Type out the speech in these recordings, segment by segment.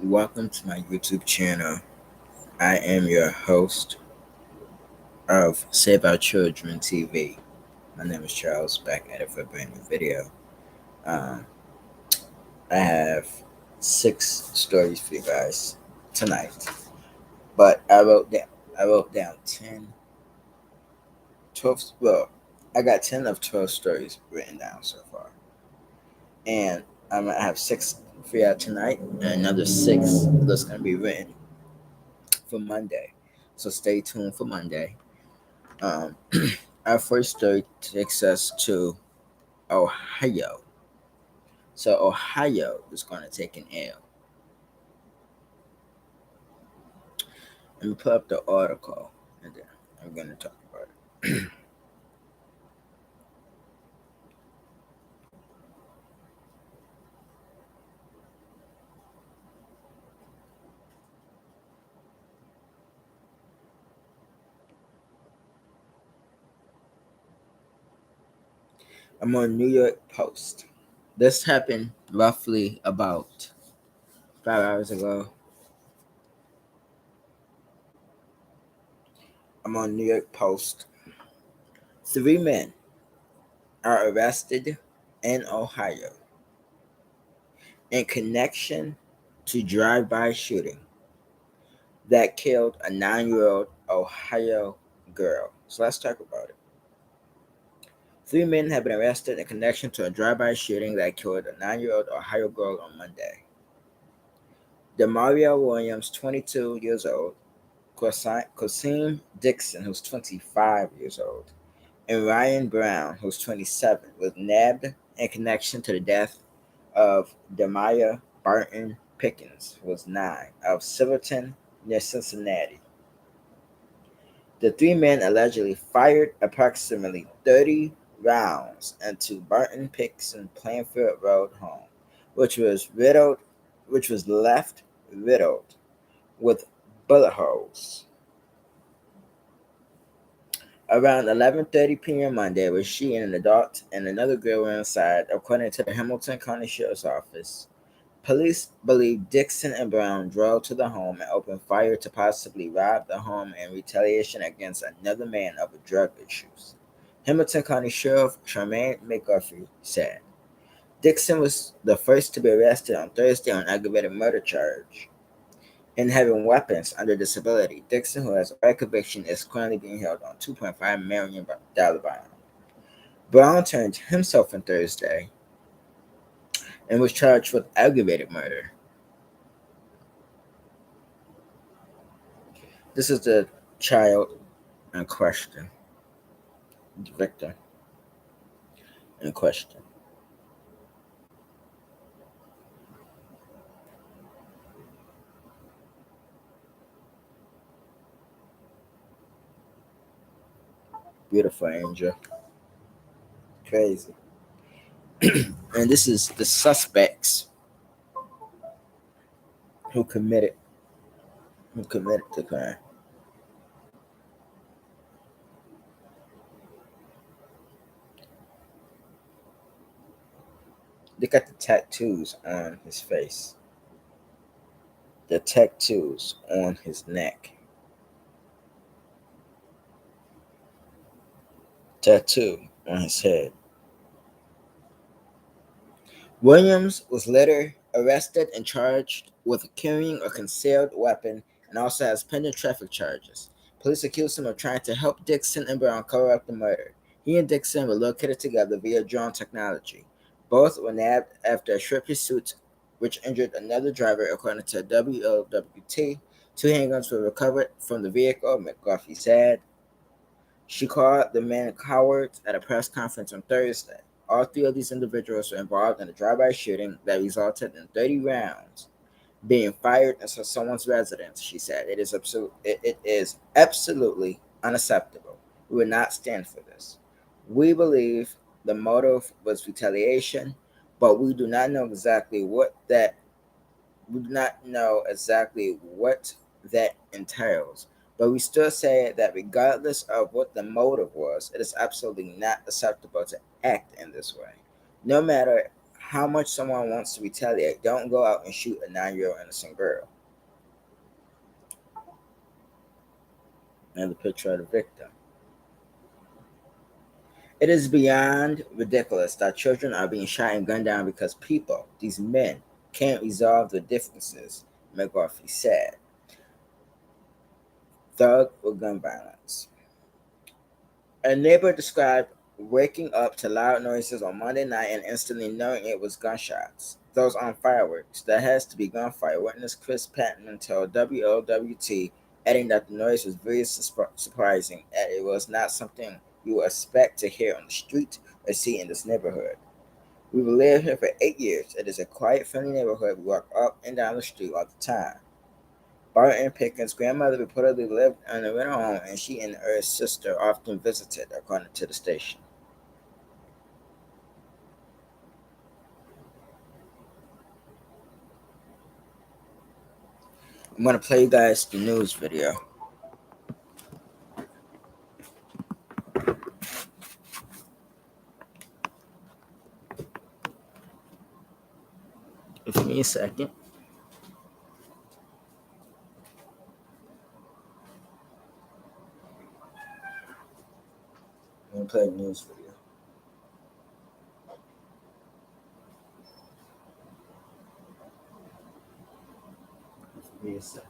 Welcome to my YouTube channel. I am your host of Save Our Children TV. My name is Charles, back at it for a brand new video. Um, I have 6 stories for you guys tonight, but I wrote down 10, 12. Well, I got 10 of 12 stories written down so far, and I'm gonna have 6 for you tonight, and another 6 that's gonna be written for Monday. So stay tuned for Monday. Um, our first story takes us to Ohio. So Ohio is going to take an L. Let me pull up the article, and then I'm going to talk about it. I'm on New York Post. This happened roughly about 5 hours ago. I'm on New York Post. 3 men are arrested in Ohio in connection to drive-by shooting that killed a 9-year-old Ohio girl. So let's talk about it. 3 men have been arrested in connection to a drive-by shooting that killed a 9-year-old Ohio girl on Monday. Demario Williams, 22 years old, Cosim Dixon, who's 25 years old, and Ryan Brown, who's 27, was nabbed in connection to the death of Demaya Barton Pickens, who was 9, of Silverton near Cincinnati. The 3 men allegedly fired approximately 30 rounds into Barton Pickens' Plainfield Road home, which was riddled, which was left riddled with bullet holes. Around 11:30 p.m. Monday, where she and an adult and another girl were inside, according to the Hamilton County Sheriff's Office. Police believe Dixon and Brown drove to the home and opened fire to possibly rob the home in retaliation against another man over drug issues. Hamilton County Sheriff Charmaine McGuffey said Dixon was the first to be arrested on Thursday on aggravated murder charge and having weapons under disability. Dixon, who has a prior conviction, is currently being held on $2.5 million bond. Brown turned himself in Thursday and was charged with aggravated murder. This is the child in question, the victim in question. Beautiful angel. Crazy. And this is the suspects who committed the crime. Look at the tattoos on his face. The tattoos on his neck. Tattoo on his head. Williams was later arrested and charged with carrying a concealed weapon and also has pending traffic charges. Police accused him of trying to help Dixon and Brown cover up the murder. He and Dixon were located together via drone technology. Both were nabbed after a short pursuit, which injured another driver, according to WLWT. 2 handguns were recovered from the vehicle, McGuffey said. She called the men cowards at a press conference on Thursday. All 3 of these individuals were involved in a drive-by shooting that resulted in 30 rounds being fired into someone's residence, she said. It is absolutely unacceptable. We will not stand for this. We believe the motive was retaliation, but we do not know exactly what that entails. But we still say that regardless of what the motive was, it is absolutely not acceptable to act in this way. No matter how much someone wants to retaliate. Don't go out and shoot a 9-year-old innocent girl. Another picture of the victim. It is beyond ridiculous that children are being shot and gunned down because people, these men, can't resolve their differences, McGarvey said. Thug with gun violence. A neighbor described waking up to loud noises on Monday night and instantly knowing it was gunshots. Those aren't fireworks. That has to be gunfire. Witness Chris Patton told WLWT, adding that the noise was very surprising, and it was not something you would expect to hear on the street or see in this neighborhood. We have lived here for 8 years. It is a quiet, friendly neighborhood. We walk up and down the street all the time. Barton Pickens' grandmother reportedly lived in a rental home, and she and her sister often visited, according to the station. I'm going to play you guys the news video. Give me a second. I'm going to play the news video. Give me a second.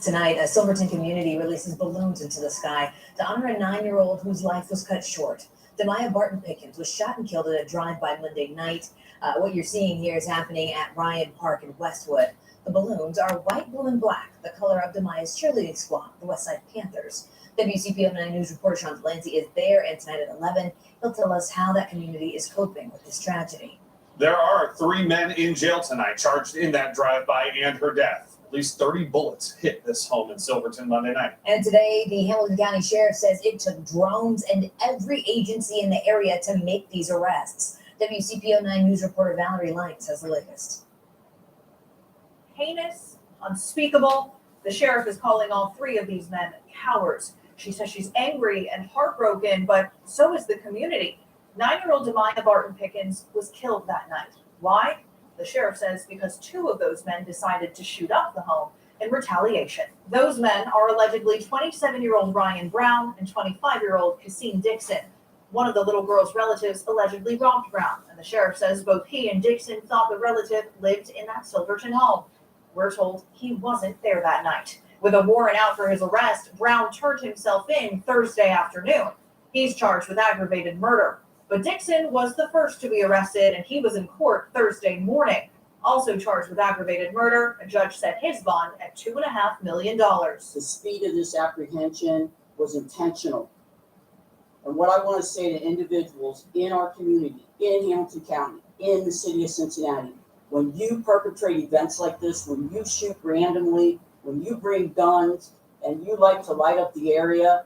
Tonight, a Silverton community releases balloons into the sky to honor a 9-year-old whose life was cut short. Demaya Barton Pickens was shot and killed at a drive-by Monday night. What you're seeing here is happening at Ryan Park in Westwood. The balloons are white, blue, and black, the color of Demaya's cheerleading squad, the Westside Panthers. WCPO 9 News reporter Sean Delancey is there, and tonight at 11, he'll tell us how that community is coping with this tragedy. There are 3 men in jail tonight charged in that drive-by and her death. At least 30 bullets hit this home in Silverton Monday night. And today, the Hamilton County Sheriff says it took drones and every agency in the area to make these arrests. WCPO 9 News reporter Valerie Lyons has the latest. Heinous, unspeakable. The sheriff is calling all 3 of these men cowards. She says she's angry and heartbroken, but so is the community. 9-year-old Demaya Barton Pickens was killed that night. Why? The sheriff says because 2 of those men decided to shoot up the home in retaliation. Those men are allegedly 27-year-old Ryan Brown and 25-year-old Cassine Dixon. One of the little girl's relatives allegedly robbed Brown, and the sheriff says both he and Dixon thought the relative lived in that Silverton home. We're told he wasn't there that night. With a warrant out for his arrest, Brown turned himself in Thursday afternoon. He's charged with aggravated murder. But Dixon was the first to be arrested, and he was in court Thursday morning. Also charged with aggravated murder, a judge set his bond at $2.5 million. The speed of this apprehension was intentional. And what I want to say to individuals in our community, in Hamilton County, in the city of Cincinnati, when you perpetrate events like this, when you shoot randomly, when you bring guns, and you like to light up the area,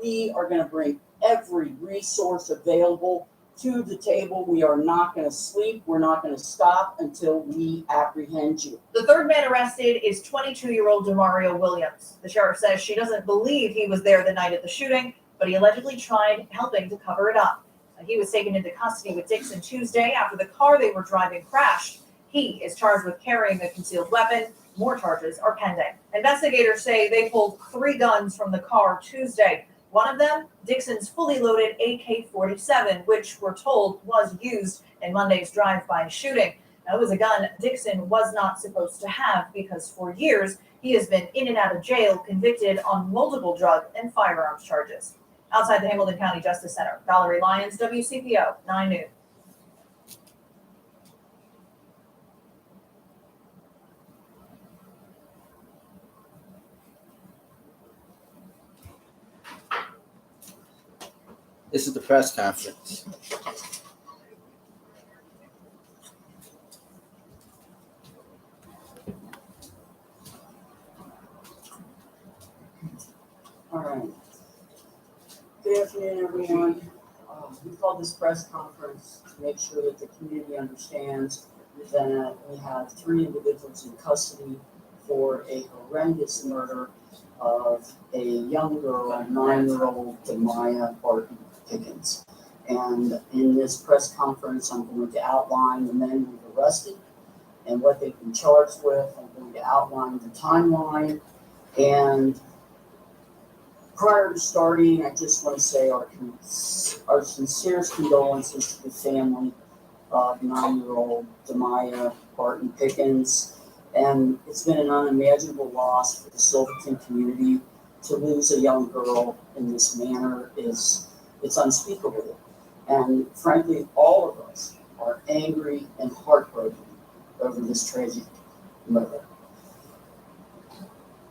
we are going to bring every resource available to the table. We are not going to sleep. We're not going to stop until we apprehend you. The third man arrested is 22-year-old Demario Williams. The sheriff says she doesn't believe he was there the night of the shooting, but he allegedly tried helping to cover it up. He was taken into custody with Dixon Tuesday after the car they were driving crashed. He is charged with carrying a concealed weapon. More charges are pending. Investigators say they pulled 3 guns from the car Tuesday. One of them, Dixon's fully loaded AK-47, which we're told was used in Monday's drive-by shooting. Now, it was a gun Dixon was not supposed to have because for years he has been in and out of jail convicted on multiple drug and firearms charges. Outside the Hamilton County Justice Center, Valerie Lyons, WCPO 9 News. This is the press conference. All right. Good afternoon, everyone. We called this press conference to make sure that the community understands that we have 3 individuals in custody for a horrendous murder of a young girl, 9-year-old Demaya Barton Pickens. And in this press conference, I'm going to outline the men we've arrested and what they've been charged with. I'm going to outline the timeline. And prior to starting, I just want to say our sincerest condolences to the family of 9-year-old Demaya Barton Pickens. And it's been an unimaginable loss for the Silverton community. To lose a young girl in this manner it's unspeakable. And frankly, all of us are angry and heartbroken over this tragic murder.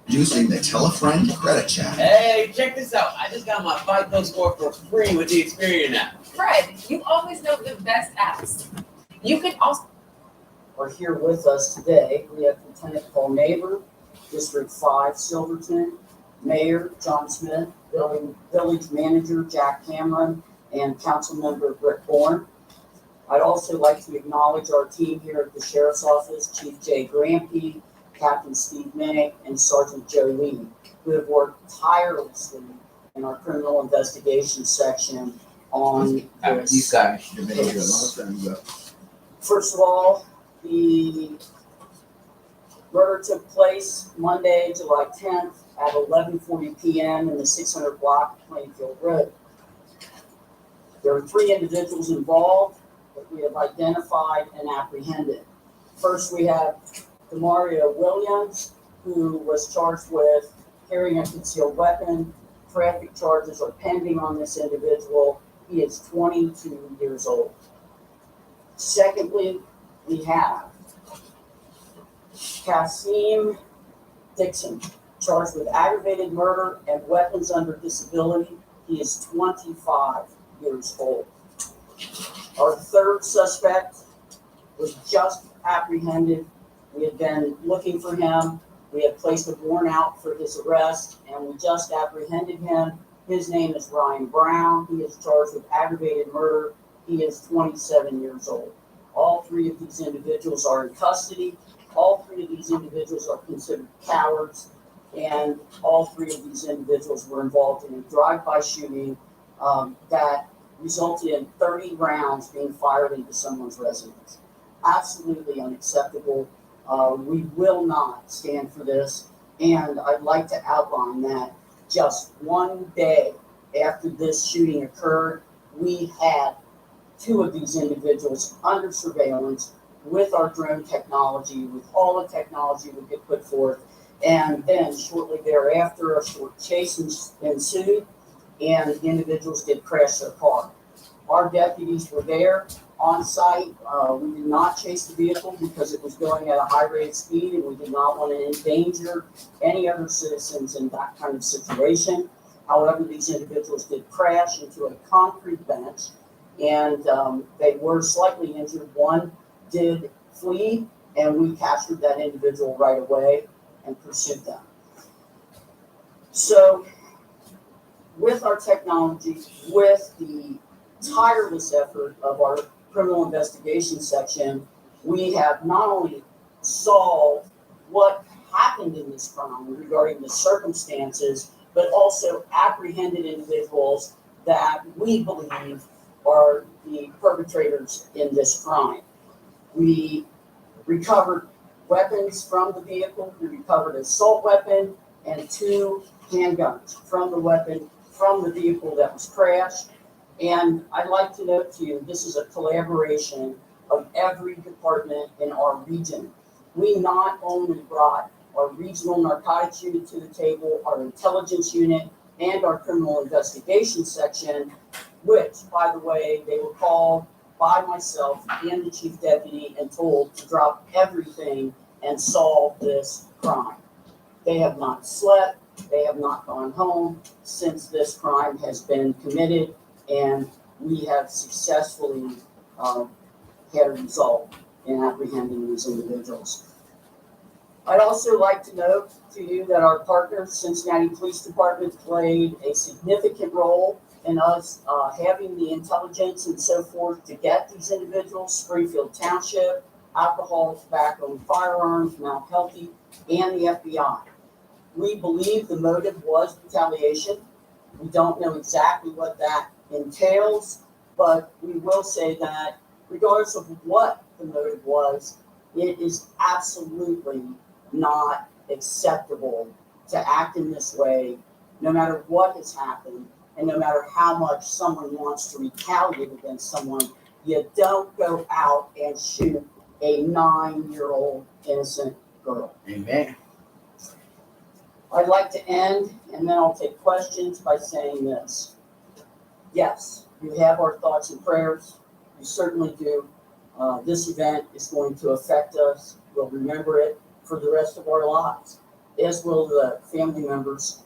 Using the Tell a Friend credit check. Hey, check this out. I just got my FICO score for free with the Experian app. Fred, you always know the best apps. You can also. Are here with us today. We have Lieutenant Paul Neighbor, District 5 Silverton, Mayor John Smith, Village Manager Jack Cameron, and Councilmember Rick Bourne. I'd also like to acknowledge our team here at the Sheriff's Office, Chief Jay Grampy, Captain Steve Minnick, and Sergeant Joe Lee, who have worked tirelessly in our criminal investigation section on this. These guys should have been here a long time ago. First of all, the murder took place Monday, July 10th at 11:40 p.m. in the 600 block of Plainfield Road. There are 3 individuals involved that we have identified and apprehended. First, we have Demario Williams, who was charged with carrying a concealed weapon. Traffic charges are pending on this individual. He is 22 years old. Secondly, we have Kasim Dixon, charged with aggravated murder and weapons under disability. He is 25 years old. Our third suspect was just apprehended. We had been looking for him. We had placed a warrant out for his arrest, and we just apprehended him. His name is Ryan Brown. He is charged with aggravated murder. He is 27 years old. All 3 of these individuals are in custody. All 3 of these individuals are considered cowards, and all 3 of these individuals were involved in a drive-by shooting that resulted in 30 rounds being fired into someone's residence. Absolutely unacceptable. We will not stand for this, and I'd like to outline that just one day after this shooting occurred, we had 2 of these individuals under surveillance with our drone technology, with all the technology we could put forth. And then shortly thereafter, a short chase ensued, and the individuals did crash their car. Our deputies were there on site. We did not chase the vehicle because it was going at a high rate of speed, and we did not want to endanger any other citizens in that kind of situation. However, these individuals did crash into a concrete bench, and they were slightly injured. One did flee, and we captured that individual right away and pursued them. So with our technology, with the tireless effort of our criminal investigation section, we have not only solved what happened in this crime regarding the circumstances, but also apprehended individuals that we believe are the perpetrators in this crime. We recovered weapons from the vehicle. We recovered an assault weapon and 2 handguns from the vehicle that was crashed. And I'd like to note to you, this is a collaboration of every department in our region. We not only brought our regional narcotics unit to the table, our intelligence unit, and our criminal investigation section, which, by the way, they were called by myself and the chief deputy and told to drop everything and solve this crime. They have not slept. They have not gone home since this crime has been committed, and we have successfully had a result in apprehending these individuals. I'd also like to note to you that our partner, Cincinnati Police Department, played a significant role in us having the intelligence and so forth to get these individuals. Springfield Township, alcohol, tobacco, and firearms, Mount Healthy, and the FBI. We believe the motive was retaliation. We don't know exactly what that entails, But we will say that regardless of what the motive was, it is absolutely not acceptable to act in this way, no matter what has happened, and no matter how much someone wants to retaliate against someone. You don't go out and shoot a 9-year-old innocent girl. Amen. I'd like to end, and then I'll take questions by saying this. Yes, you have our thoughts and prayers. You certainly do. This event is going to affect us. We'll remember it for the rest of our lives, as will the family members.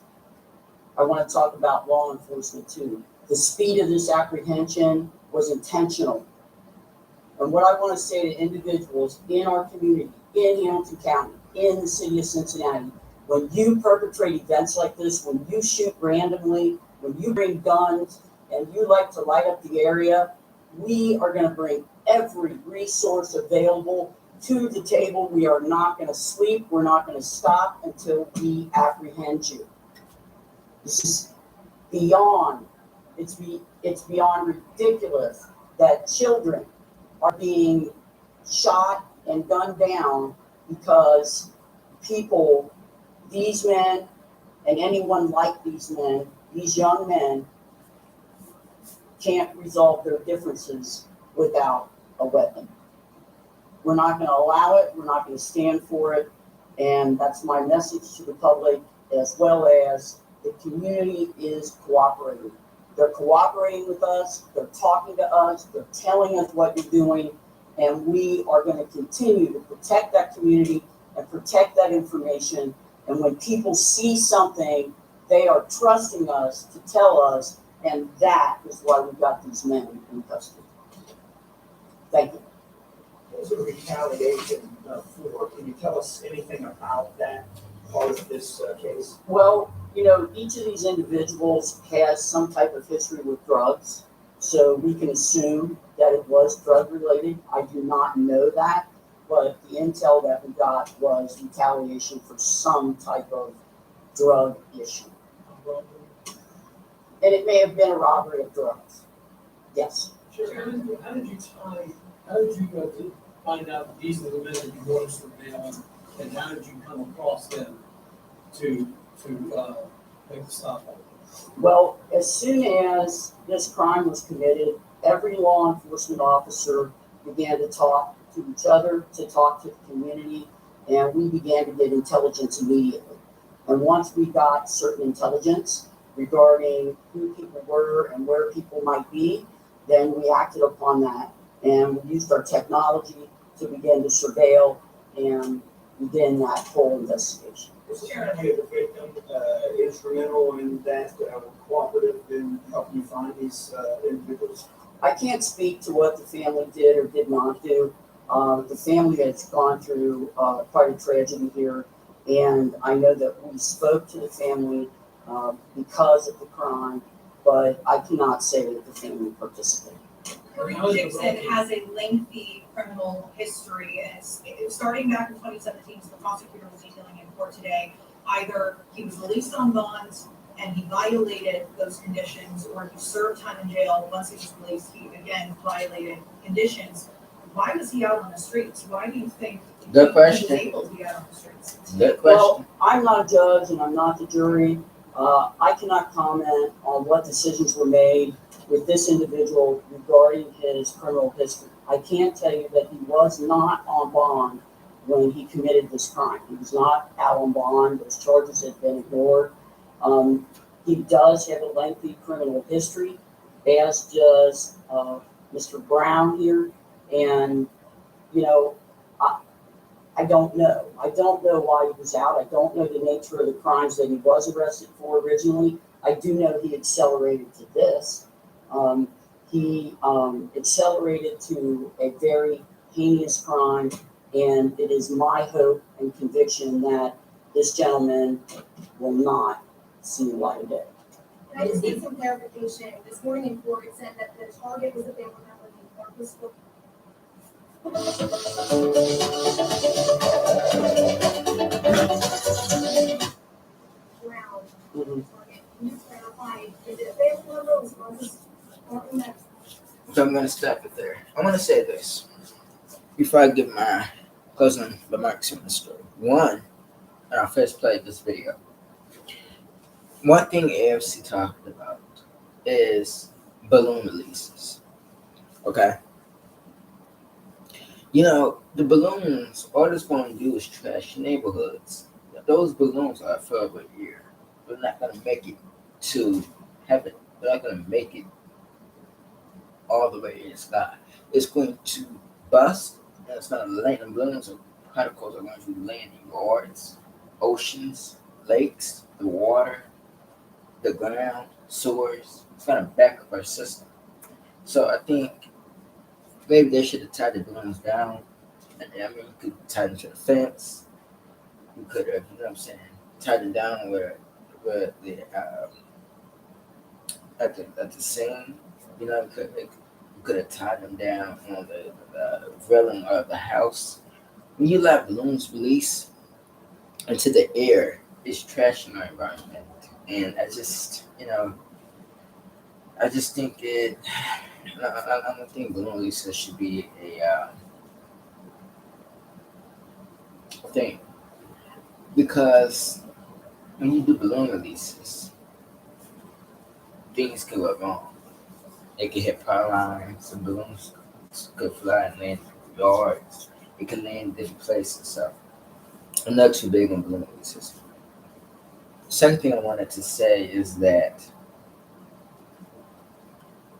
I want to talk about law enforcement too. The speed of this apprehension was intentional. And what I want to say to individuals in our community, in Hamilton County, in the city of Cincinnati, when you perpetrate events like this, when you shoot randomly, when you bring guns, and you like to light up the area, we are going to bring every resource available to the table. We are not going to sleep. We're not going to stop until we apprehend you. This is beyond, it's beyond ridiculous that children are being shot and gunned down because people, these men and anyone like these men, these young men, can't resolve their differences without a weapon. We're not going to allow it. We're not going to stand for it. And that's my message to the public, as well as the community is cooperating. They're cooperating with us. They're talking to us. They're telling us what you're doing. And we are going to continue to protect that community and protect that information. And when people see something, they are trusting us to tell us. And that is why we got these men in custody. Thank you. What was the retaliation for? Can you tell us anything about that part of this case? Well, you know, each of these individuals has some type of history with drugs, so we can assume that it was drug related. I do not know that, but the intel that we got was retaliation for some type of drug issue. And it may have been a robbery of drugs. Yes. Sure. How did you find out that these are the men that you wanted to surveil, and how did you come across them to make the stop on it? Well, as soon as this crime was committed, every law enforcement officer began to talk to each other, to talk to the community, and we began to get intelligence immediately. And once we got certain intelligence regarding who people were and where people might be, then we acted upon that. And we used our technology to begin to surveil and begin that whole investigation. Was the family of the victim instrumental in that, cooperative in helping you find these individuals? I can't speak to what the family did or did not do. The family has gone through quite a tragedy here, and I know that we spoke to the family because of the crime, but I cannot say that the family participated. Marie Dixon has a lengthy criminal history, and starting back in 2017, so the prosecutor was detailing in court today. Either he was released on bond and he violated those conditions, or he served time in jail. Once he was released, he again violated conditions. Why was he out on the streets? Why do you think he was able to be out on the streets? Good question. Well, I'm not a judge and I'm not the jury. I cannot comment on what decisions were made with this individual regarding his criminal history. I can tell you that he was not on bond when he committed this crime. He was not out on bond. Those charges had been ignored. He does have a lengthy criminal history, as does Mr. Brown here. And, you know, I don't know. I don't know why he was out. I don't know the nature of the crimes that he was arrested for originally. I do know he accelerated to this. He accelerated to a very heinous crime, and it is my hope and conviction that this gentleman will not see the light of day. Can I just get some clarification? This morning in court, it said that the target was a family member named Marcus Brown. Mm-hmm. Can you clarify, is it a family member or was Marcus Brown that So I'm gonna stop it there. I want to say this before I give my closing remarks on the story. One, when I first played this video, one thing AFC talked about is balloon releases. Okay. You know, the balloons, all it's going to do is trash neighborhoods. Those balloons are for a year. They're not going to make it to heaven. They're not going to make it all the way in the sky. It's going to bust, and it's going to land. The balloons or particles are going to land in yards, oceans, lakes, the water, the ground, sewers. It's going to back up our system. So I think maybe they should have tied the balloons down. And I mean, you could tie them to the fence. You could have, you know what I'm saying, tied them down where the at the scene. You know, you could have tied them down on the railing of the house. When you let balloons release into the air, it's trashing our environment. And I just, you know, I just think it. I don't think balloon releases should be a thing, because when you do balloon releases, things can go wrong. It can hit power lines, some balloons could fly and land in yards. It can land in different places. So I'm not too big on balloon releases. Second thing I wanted to say is that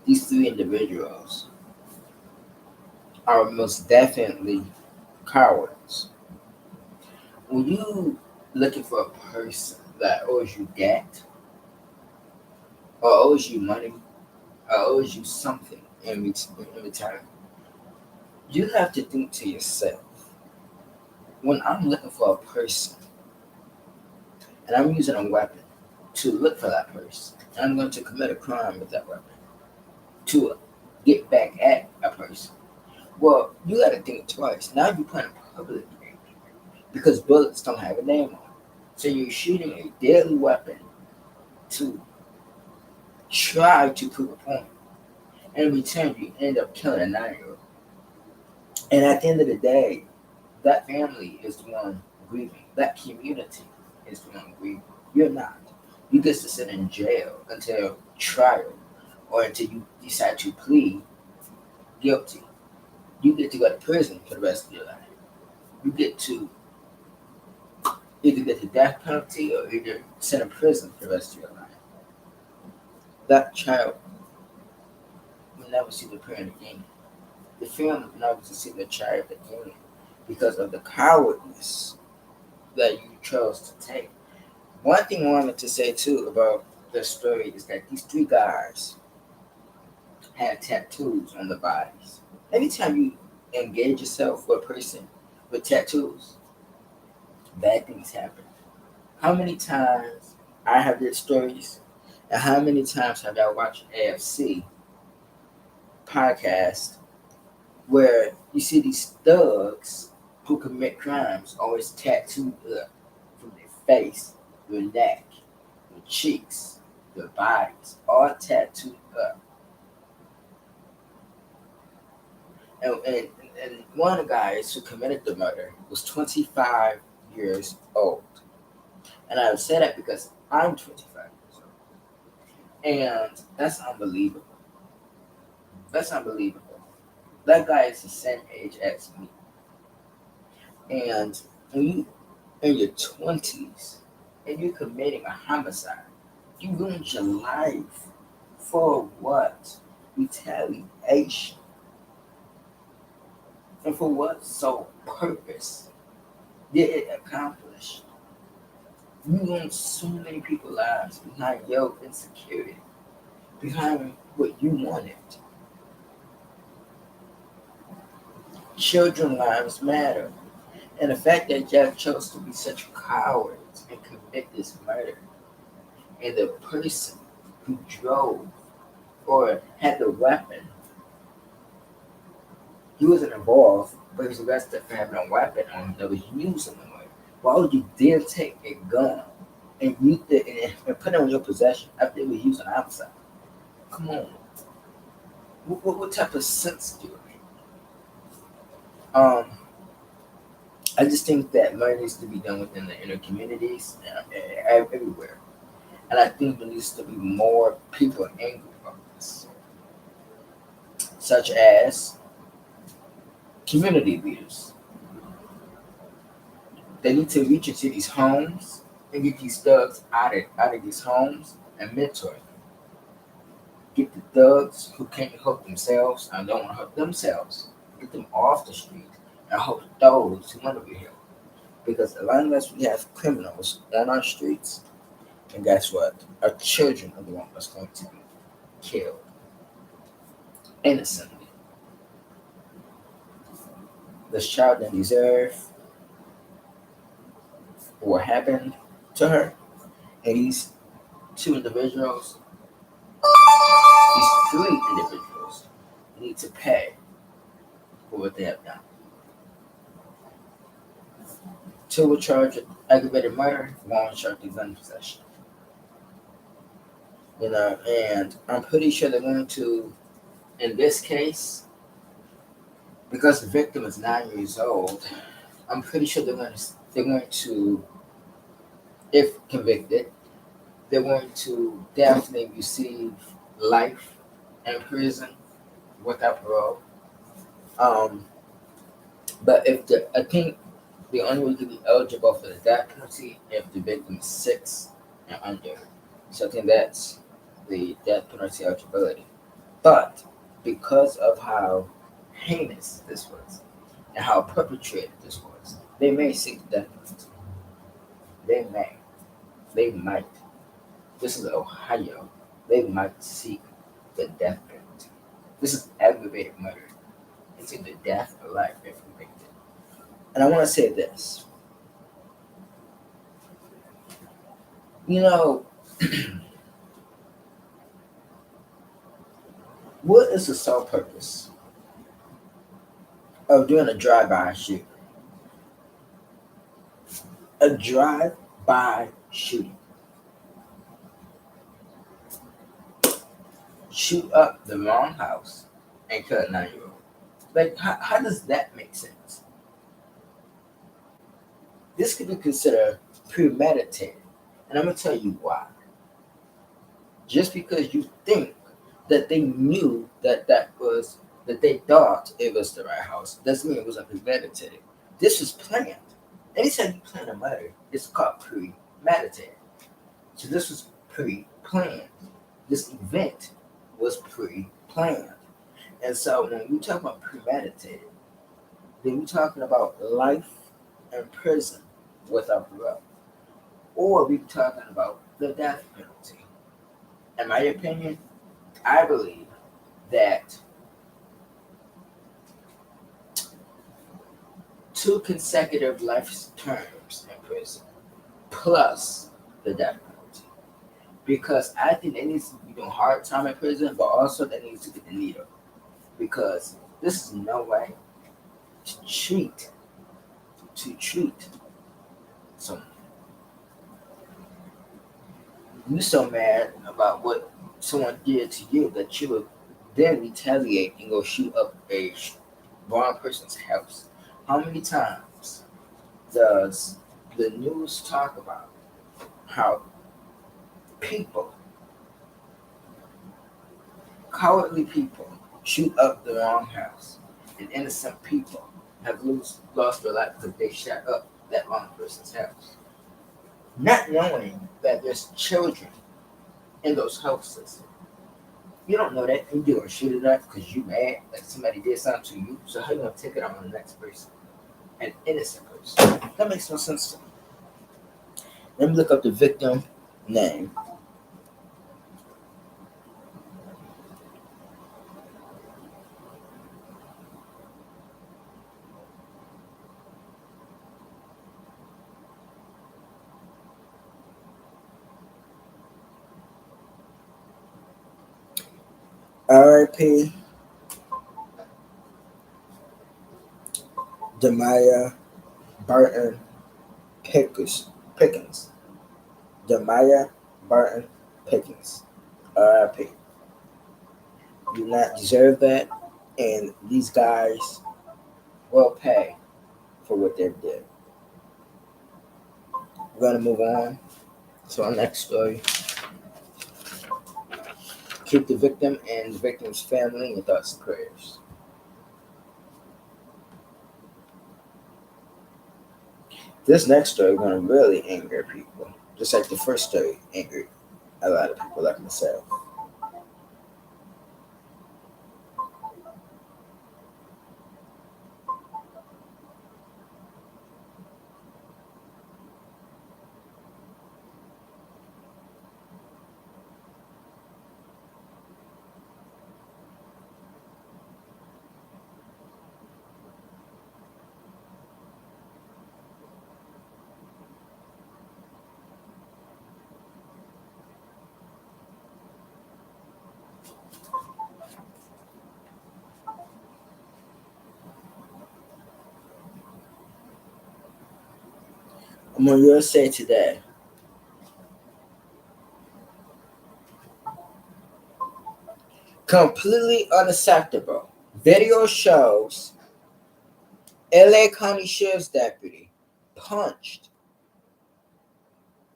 these three individuals are most definitely cowards. When you looking for a person that owes you debt, or owes you money, or owes you something in return, you have to think to yourself, when I'm looking for a person and I'm using a weapon to look for that person, and I'm going to commit a crime with that weapon to get back at a person, well, you got to think twice. Now you're playing public because bullets don't have a name on it. So you're shooting a deadly weapon to try to prove a point. And in return, you end up killing a 9-year-old. And at the end of the day, that family is the one grieving. That community is the one grieving. You're not. You get to sit in jail until trial, or until you decide to plead guilty. You get to go to prison for the rest of your life. You get to either get the death penalty or either sit in prison for the rest of your life. That child will never see the parent again. The family will never see the child again because of the cowardice that you chose to take. One thing I wanted to say too about this story is that these three guys had tattoos on their bodies. Every time you engage yourself with a person with tattoos, bad things happen. How many times I have read stories, and how many times have I watched AFC podcast where you see these thugs who commit crimes always tattooed up from their face, their neck, their cheeks, their bodies, all tattooed up. And one of the guys who committed the murder was 25 years old. And I would say that because I'm 25 years old. And that's unbelievable. That's unbelievable. That guy is the same age as me. And when you in your 20s and you're committing a homicide, you ruined your life for what? Retaliation. And for what sole purpose did it accomplish? You ruined so many people's lives behind your insecurity, behind what you wanted. Children's lives matter. And the fact that Jeff chose to be such a coward and commit this murder, and the person who drove or had the weapon, he wasn't involved, but he was arrested for having a weapon on him that was used in the murder. Why would you dare take a gun and use it and put it on your possession after it was used on the outside? Come on. what type of sense do it make? I just think that murder needs to be done within the inner communities everywhere. And I think there needs to be more people angry about this, such as community leaders. They need to reach into these homes and get these thugs out of these homes and mentor them. Get the thugs who can't help themselves and don't want to help themselves. Get them off the street and help those who want to be helped. Because as long as we have criminals on our streets, and guess what? Our children are the ones that's going to be killed innocently. This child didn't deserve what happened to her. And these two individuals, these three individuals, need to pay for what they have done. Two were charged with aggravated murder, one was charged with gun possession. And I'm pretty sure they're going to, in this case, because the victim is 9 years old, I'm pretty sure they're going to, if convicted, they're going to definitely receive life in prison without parole. But I think the only way to be eligible for the death penalty if the victim is 6 and under. So I think that's the death penalty eligibility. But because of how heinous this was and how perpetrated this was, they may seek the death penalty. They may. They might. This is Ohio. They might seek the death penalty. This is aggravated murder. It's either death or life if convicted. And I want to say this. What is the sole purpose of doing a drive-by shooting? A drive-by shooting. Shoot up the wrong house and kill a 9-year-old. Like, how does that make sense? This could be considered premeditated. And I'm going to tell you why. Just because you think that they knew that they thought it was the right house doesn't mean it wasn't premeditated. This was planned. Anytime you plan a murder, it's called premeditated. So this was pre-planned. This event was pre-planned. And so when we talk about premeditated, then we're talking about life in prison without parole. Or we're talking about the death penalty. In my opinion, I believe that 2 consecutive life terms in prison plus the death penalty. Because I think they need to be doing hard time in prison, but also they need to get the needle. Because this is no way to treat someone. You're so mad about what someone did to you that you would then retaliate and go shoot up a wrong person's house. How many times does the news talk about how people, cowardly people, shoot up the wrong house and innocent people have lost their life because they shot up that wrong person's house? Not knowing that there's children in those houses. You don't know that. You do shoot it up because you mad that somebody did something to you. So how you gonna take it on the next person? An innocent person. That makes no sense to me. Let me look up the victim name. R.I.P. Demaya Barton Pickens. Demaya Barton Pickens. R.I.P. do not deserve that, and these guys will pay for what they did. We're gonna move on to our next story. Keep the victim and the victim's family in your thoughts and prayers. This next story is gonna really anger people, just like the first story angered a lot of people like myself. I'm on USA Today. Completely unacceptable. Video shows LA County Sheriff's deputy punched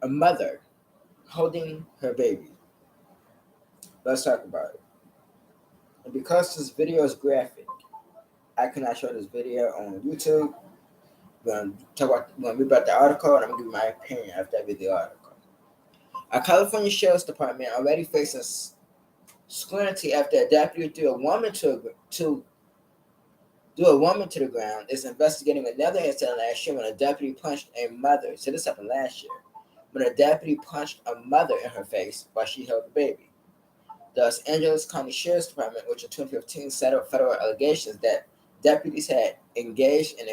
a mother holding her baby. Let's talk about it. And because this video is graphic, I cannot show this video on YouTube. We're gonna read about the article, and I'm gonna give my opinion after I read the article. A California Sheriff's Department already faces scrutiny after a deputy threw a woman to the ground. Is investigating another incident last year when a deputy punched a mother. So this happened last year when a deputy punched a mother in her face while she held the baby. The Los Angeles County Sheriff's Department, which in 2015 settled federal allegations that deputies had engaged in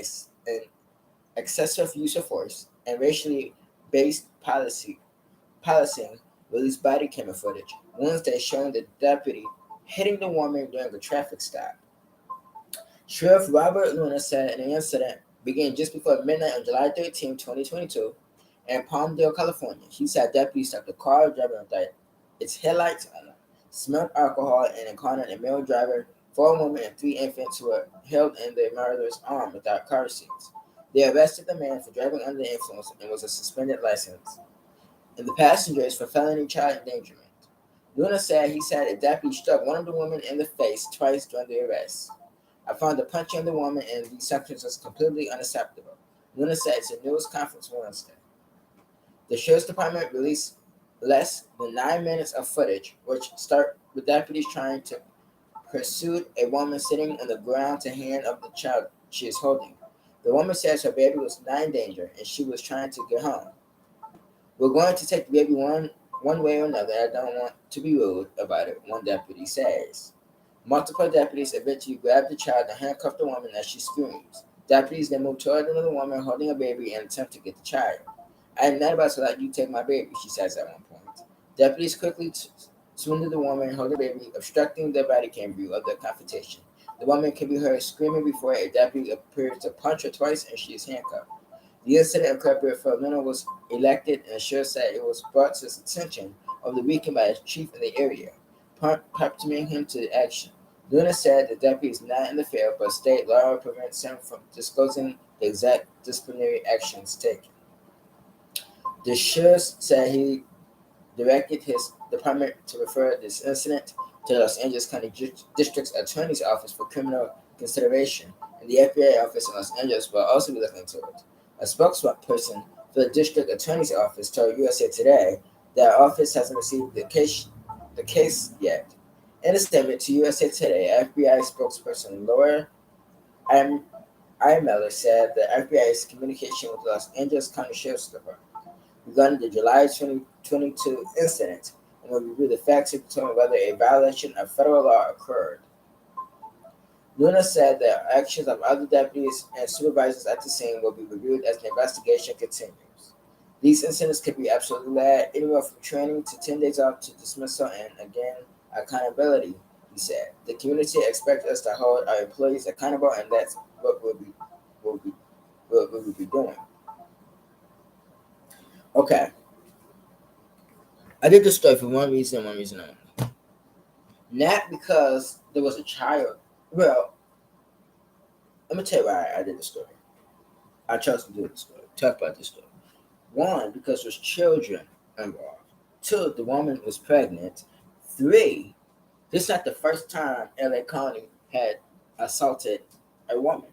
excessive use of force and racially based policing, released body camera footage Wednesday showing the deputy hitting the woman during a traffic stop. Sheriff Robert Luna said the incident began just before midnight on July 13, 2022, in Palmdale, California. He said deputies stopped the car driving without its headlights on, smelled alcohol, and encountered a male driver, 4 women, and 3 infants who were held in their murderer's arm without car seats. They arrested the man for driving under the influence and was a suspended license, and the passengers for felony child endangerment. Luna said he said a deputy struck one of the women in the face twice during the arrest. I found the punching of the woman in these sections was completely unacceptable. Luna said it's a news conference Wednesday. The Sheriff's Department released less than 9 minutes of footage, which start with deputies trying to pursue a woman sitting on the ground to hand up the child she is holding. The woman says her baby was not in danger and she was trying to get home. We're going to take the baby one way or another. I don't want to be rude about it, one deputy says. Multiple deputies eventually grabbed the child and handcuffed the woman as she screams. Deputies then moved toward another woman holding a baby and attempt to get the child. I am not about to let you take my baby, she says at one point. Deputies quickly surrounded the woman holding the baby, obstructing the body cam view of the confrontation. The woman can be heard screaming before a deputy appears to punch her twice and she is handcuffed. The incident occurred before Luna was elected, and the sheriff said it was brought to his attention over the weekend by his chief in the area, prompting him to action. Luna said the deputy is not in the field, but state law prevents him from disclosing the exact disciplinary actions taken. The sheriff said he directed his department to refer this incident to the Los Angeles County District Attorney's Office for criminal consideration, and the FBI office in Los Angeles will also be looking into it. A spokesperson for the District Attorney's Office told USA Today that our office hasn't received the case yet. In a statement to USA Today, FBI spokesperson Laura Miller said the FBI's communication with the Los Angeles County Sheriff's Department regarding the July 2022 incident and will review the facts to determine whether a violation of federal law occurred. Luna said that actions of other deputies and supervisors at the scene will be reviewed as the investigation continues. These incidents could be absolutely bad, anywhere from training to 10 days off to dismissal and, again, accountability, he said. The community expects us to hold our employees accountable, and that's what we'll be doing. Okay. I did this story for one reason only. Not because there was a child. Well, let me tell you why I did the story. I chose to do the story. Talk about this story. One, because there's children involved. Two, the woman was pregnant. Three, this is not the first time LA County had assaulted a woman.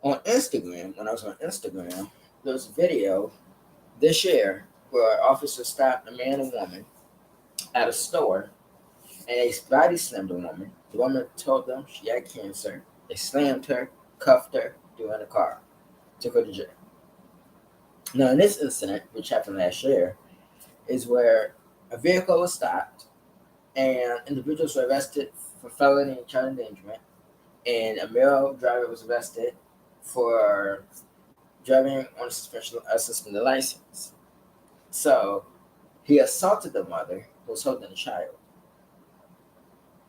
On Instagram, when I was on Instagram, there was a video this year where officers stopped a man and woman at a store and they body slammed the woman. The woman told them she had cancer. They slammed her, cuffed her, threw her in the car, took her to jail. Now, in this incident, which happened last year, is where a vehicle was stopped and individuals were arrested for felony and child endangerment, and a male driver was arrested for driving on a suspended license. So he assaulted the mother who was holding the child,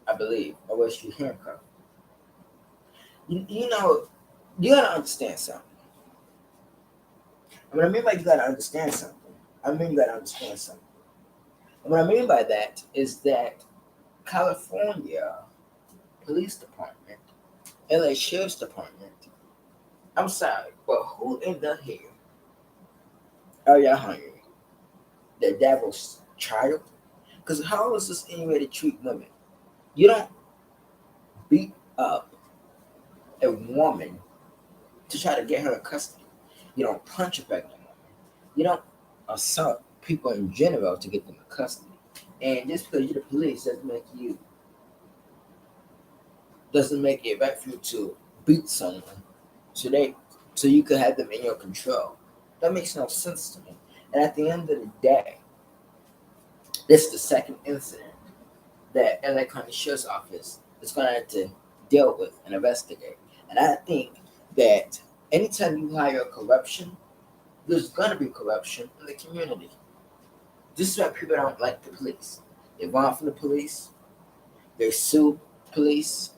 I believe, or was she handcuffed? You know, you gotta understand something. And what I mean by you gotta understand something, I mean you gotta understand something. And what I mean by that is that California Police Department, LA Sheriff's Department, I'm sorry, but who in the hell are y'all hiring? The devil's child? Because how is this any way to treat women? You don't beat up a woman to try to get her in custody. You don't punch a pregnant woman. You don't assault people in general to get them in custody. And just because you're the police doesn't make it right for you to beat someone so you could have them in your control. That makes no sense to me. And at the end of the day, this is the second incident that LA County Sheriff's Office is going to have to deal with and investigate. And I think that anytime you hire corruption, there's going to be corruption in the community. This is why people don't like the police. They run from the police. They sue police.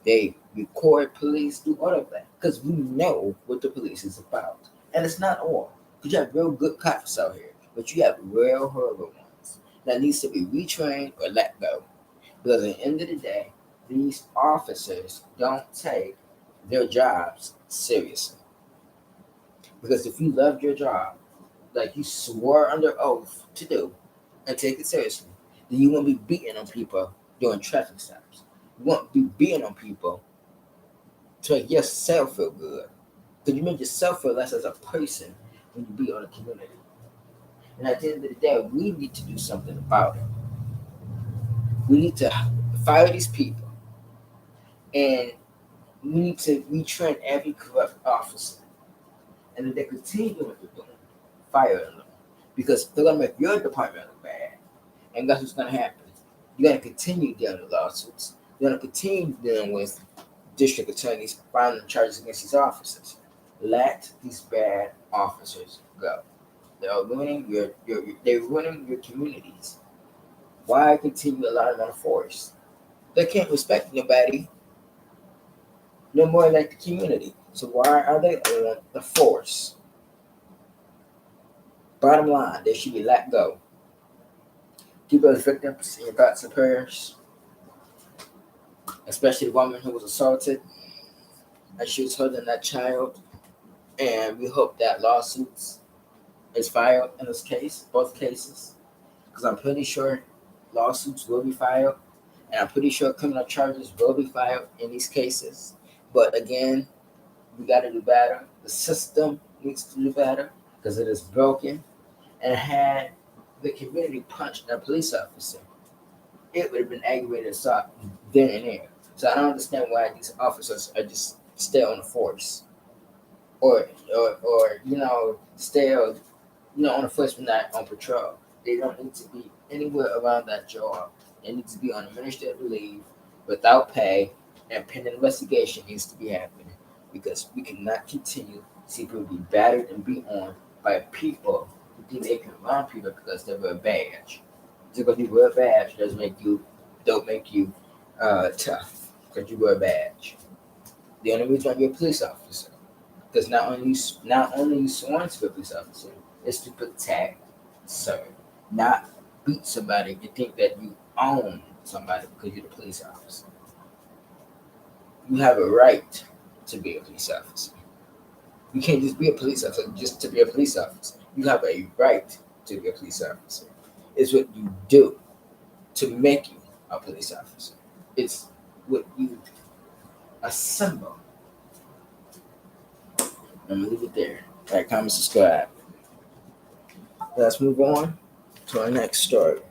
They record police, do all of that. Because we know what the police is about. And it's not all. Because you have real good cops out here. But you have real horrible ones that needs to be retrained or let go. Because at the end of the day, these officers don't take their jobs seriously. Because if you loved your job, like you swore under oath to do, and take it seriously, then you won't be beating on people doing traffic stops. You won't be beating on people to make yourself feel good. Because you make yourself feel less as a person when you beat on the community. And at the end of the day, we need to do something about it. We need to fire these people. And we need to retrain every corrupt officer. And if they continue doing what they're doing, fire them. Because they're going to make your department look bad. And that's what's going to happen. You're going to continue dealing with lawsuits. You're going to continue dealing with district attorneys filing charges against these officers. Let these bad officers go. They're ruining your communities. Why continue allowing them on the force? They can't respect nobody no more like the community. So why are they on the force? Bottom line, they should be let go. Keep those victims in your thoughts and prayers, especially the woman who was assaulted and she was holding that child. And we hope that lawsuits is filed in this case, both cases, because I'm pretty sure lawsuits will be filed, and I'm pretty sure criminal charges will be filed in these cases. But again, we got to do better. The system needs to do better because it is broken. And had the community punched a police officer, it would have been aggravated assault then and there. So I don't understand why these officers are just still on the force, or still on the force but not on patrol. They don't need to be anywhere around that job. They need to be on administrative leave without pay, and pending investigation needs to be happening because we cannot continue to see people be battered and beat on by people who think they can run people because they wear a badge. Just because you wear a badge don't make you tough because you wear a badge. The only reason you're a police officer, because not only you sworn to be a police officer, is to protect, serve, not beat somebody and think that you own somebody because you're the police officer. You have a right to be a police officer. You can't just be a police officer just to be a police officer. You have a right to be a police officer. It's what you do to make you a police officer. It's what you assemble. I'm gonna leave it there. Like, comment, subscribe. Let's move on to our next story.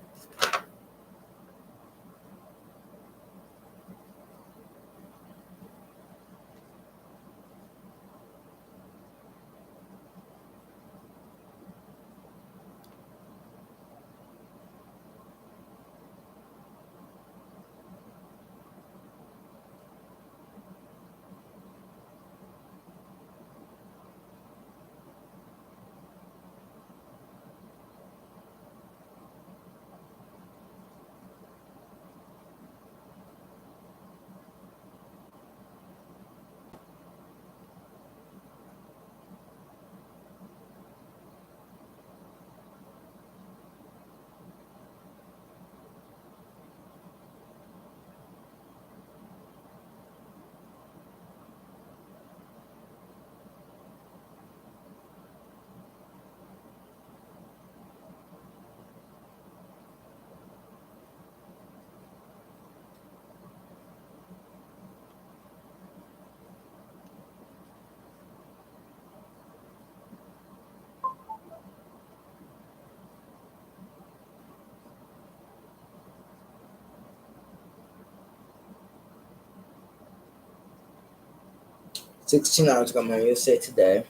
$16 ago, my USA Today.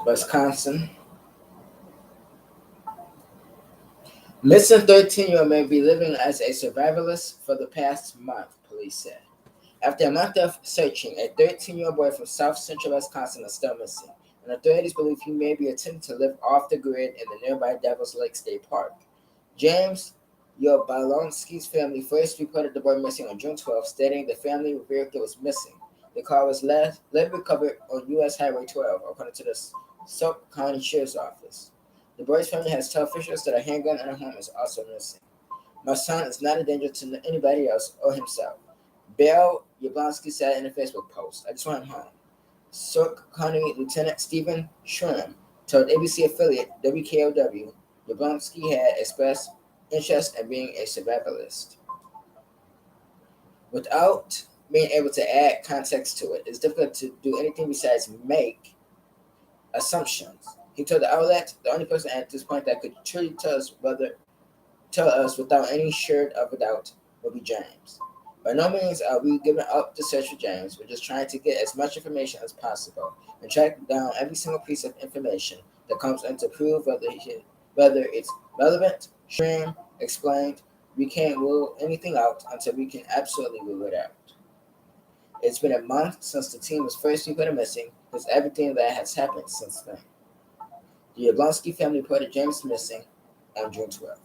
Wisconsin. Missing 13-year-old may be living as a survivalist for the past month, police said. After a month of searching, a 13-year-old boy from south central Wisconsin is still missing, and authorities believe he may be attempting to live off the grid in the nearby Devil's Lake State Park. James Yablonski's family first reported the boy missing on June 12, stating the family vehicle was missing. The car was later recovered on U.S. Highway 12, according to the Sauk County Sheriff's Office. The boy's family has told officials that a handgun in a home is also missing. My son is not a danger to anybody else or himself, Bill Yablonski said in a Facebook post. I just want him home. Sauk County Lieutenant Stephen Schramm told ABC affiliate WKOW Yablonski had expressed interest in being a survivalist. Without being able to add context to it, it's difficult to do anything besides make assumptions. He told the outlet, the only person at this point that could truly tell us without any shred of a doubt would be James. By no means are we giving up the search for James. We're just trying to get as much information as possible and track down every single piece of information that comes in to prove whether it's relevant. Schramm explained, we can't rule anything out until we can absolutely rule it out. It's been a month since the team was first reported missing. There's everything that has happened since then. The Yablonski family reported James missing on June 12th.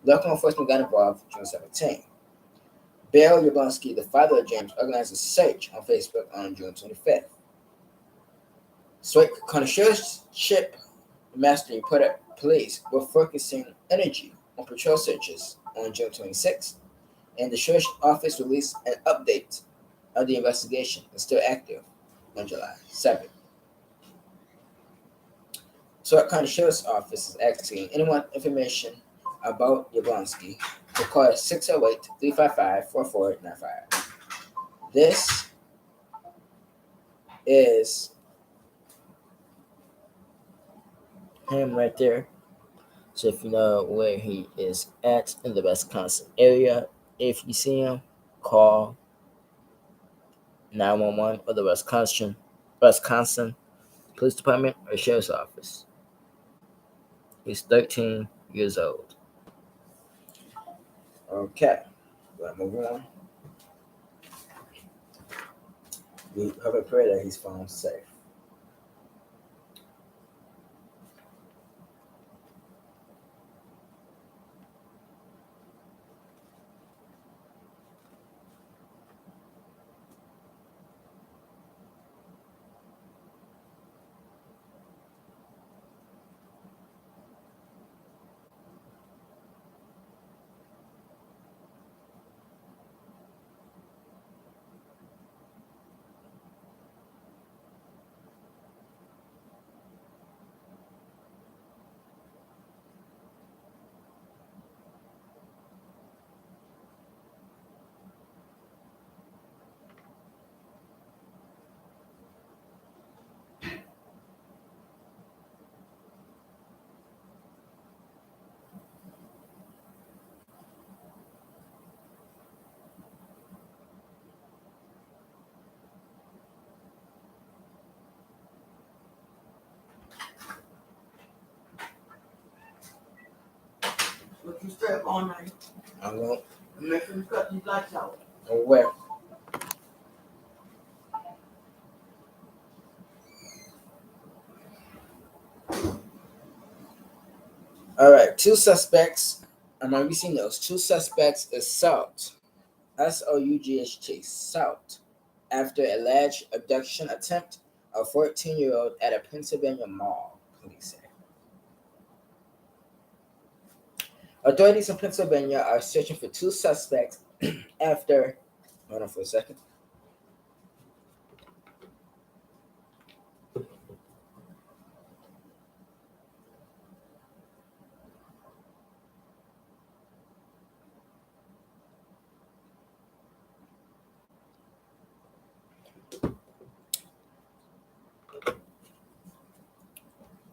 Local enforcement got involved June 17th. Bill Yablonski, the father of James, organized a search on Facebook on June 25th. Sauk County Sheriffship Master reported police were focusing energy on patrol searches on June 26th, and the Sheriff's Office released an update of the investigation is still active on July 7th. Sauk County Sheriff's Office is asking anyone information about Yablonski to call 608-355-4495. This is him right there. So if you know where he is at in the Wisconsin area, if you see him, call 911 or the Wisconsin Police Department or Sheriff's Office. He's 13 years old. Okay, let's move on. We have a prayer that he's found safe. You stay up all night. I won't. Make sure you cut these lights out. Where? All right, two suspects. I'm already seen those. Two suspects assault. SOUGHT, assault. After alleged abduction attempt of 14-year-old at a Pennsylvania mall, police say. Authorities in Pennsylvania are searching for two suspects after. Hold on for a second.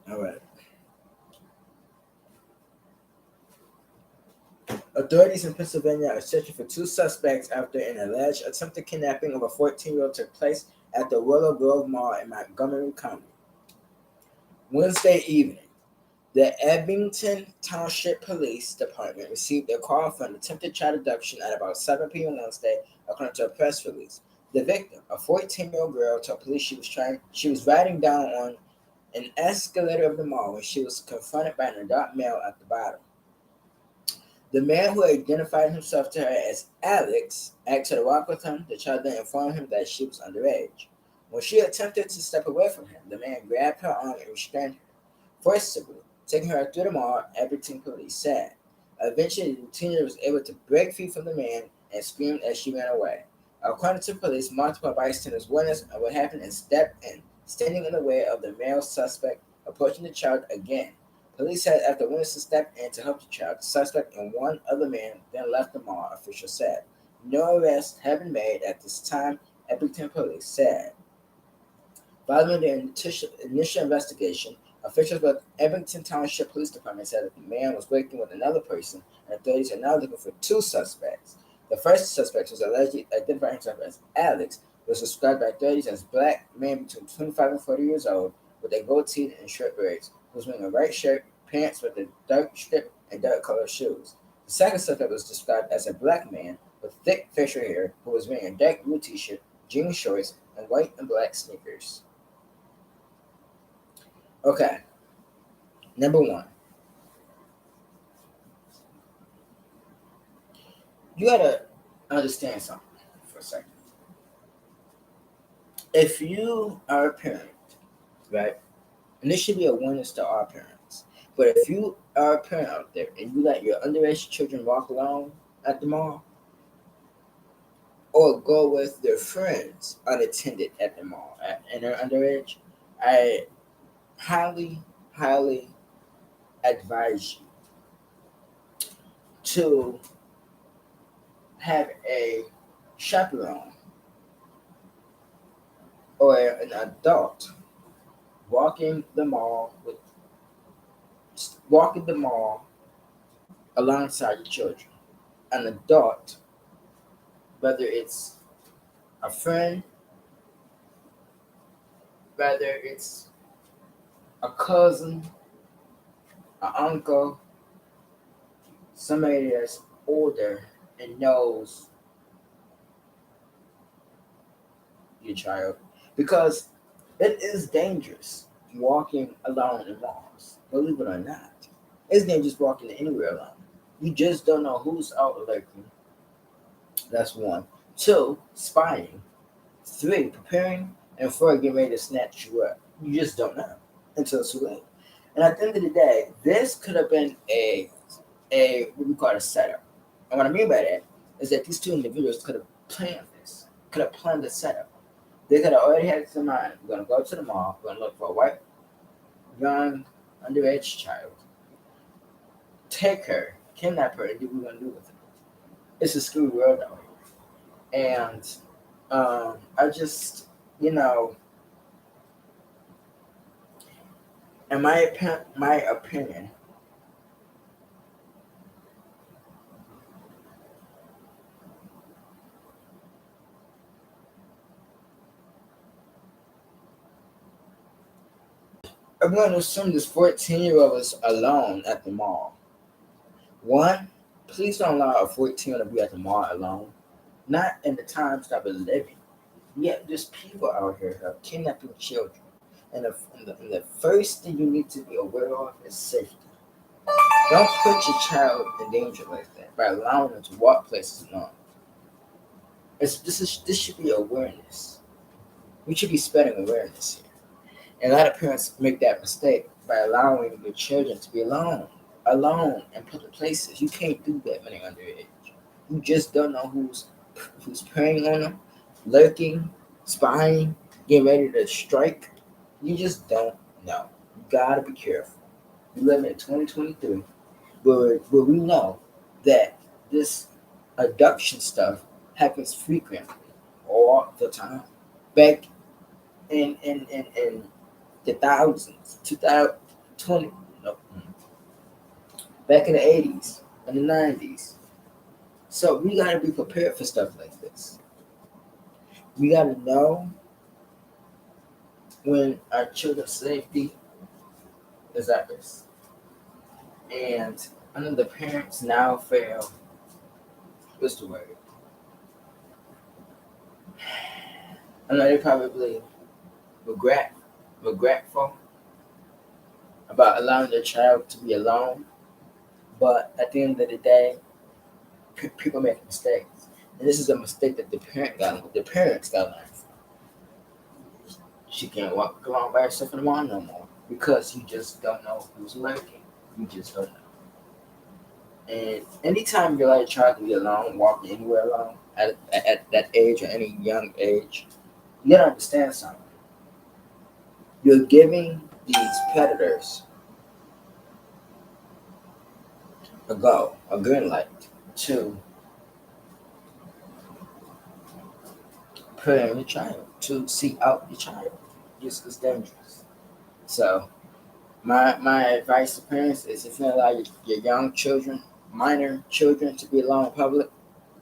All right. Authorities in Pennsylvania are searching for two suspects after an alleged attempted kidnapping of a 14-year-old took place at the Willow Grove Mall in Montgomery County. Wednesday evening, the Abington Township Police Department received a call for an attempted child abduction at about 7 p.m. Wednesday, according to a press release. The victim, a 14-year-old girl, told police she was riding down on an escalator of the mall when she was confronted by an adult male at the bottom. The man, who identified himself to her as Alex, asked her to walk with him. The child then informed him that she was underage. When she attempted to step away from him, the man grabbed her arm and restrained her, forcibly taking her through the mall, Abington police said. Eventually, the teenager was able to break free from the man and screamed as she ran away. According to police, multiple bystanders witnessed what happened and stepped in, standing in the way of the male suspect approaching the child again. Police said after witnesses stepped in to help the child, the suspect and one other man then left the mall, officials said. No arrests have been made at this time, Abington police said. Following the initial investigation, officials with Abington Township Police Department said that the man was working with another person, and authorities are now looking for two suspects. The first suspect, was allegedly identified himself as Alex, was described by authorities as a black man between 25 and 40 years old with a goatee and short braids, who was wearing a white shirt, pants with a dark strip, and dark colored shoes. The second suspect was described as a black man with thick facial hair who was wearing a dark blue t-shirt, jean shorts, and white and black sneakers. Okay. Number one. You gotta understand something for a second. If you are a parent, right, and this should be a warning to all parents, but if you are a parent out there and you let your underage children walk alone at the mall or go with their friends unattended at the mall and they're underage, I highly advise you to have a chaperone or an adult walking the mall alongside your children. An adult, whether it's a friend, whether it's a cousin, an uncle, somebody that's older and knows your child, because it is dangerous walking alone in malls. Believe it or not, it's dangerous walking anywhere alone. You just don't know who's out lurking. That's one. Two, spying. Three, preparing. And four, getting ready to snatch you up. You just don't know until it's too late. And at the end of the day, this could have been a what we call a setup. And what I mean by that is that these two individuals could have planned this, could have planned the setup. They could have already had it in mind. We're going to go to the mall. We're going to look for a white, young, underage child. Take her, kidnap her, and do what we're going to do with her. It's a screwy world out here. And I just, in my opinion, I'm going to assume this 14-year-old was alone at the mall. One, please don't allow a 14-year-old to be at the mall alone. Not in the times that we're living. Yet there's people out here that are kidnapping children. And the first thing you need to be aware of is safety. Don't put your child in danger like that by allowing them to walk places alone. This should be awareness. We should be spreading awareness here. And a lot of parents make that mistake by allowing their children to be alone in public places. You can't do that when they're underage. You just don't know who's preying on them, lurking, spying, getting ready to strike. You just don't know. You gotta be careful. We live in 2023 where we know that this abduction stuff happens frequently all the time. Back in the thousands, 2020, no, back in the 80s and the 90s. So we gotta be prepared for stuff like this. We gotta know when our children's safety is at risk. And I know the parents now feel, what's the word? I know they probably regretful about allowing their child to be alone. But at the end of the day, people make mistakes. And this is a mistake that the parents got learned from. She can't walk along by herself in the mall no more because you just don't know who's lurking. You just don't know. And anytime you let a child to be alone, walking anywhere alone, at that age or any young age, you gotta understand something. You're giving these predators a green light to prey on your child, to seek out your child. It's dangerous. So my advice to parents is if you allow your young children, minor children to be alone in public,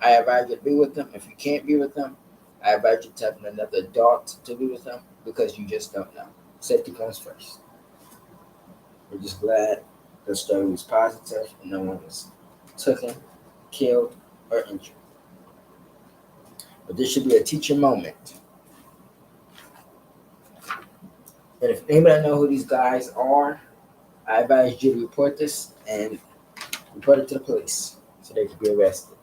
I advise you to be with them. If you can't be with them, I advise you to have another adult to be with them because you just don't know. Safety comes first. We're just glad the story was positive and no one was taken, killed, or injured. But this should be a teaching moment. And if anybody know who these guys are, I advise you to report this and report it to the police so they can be arrested.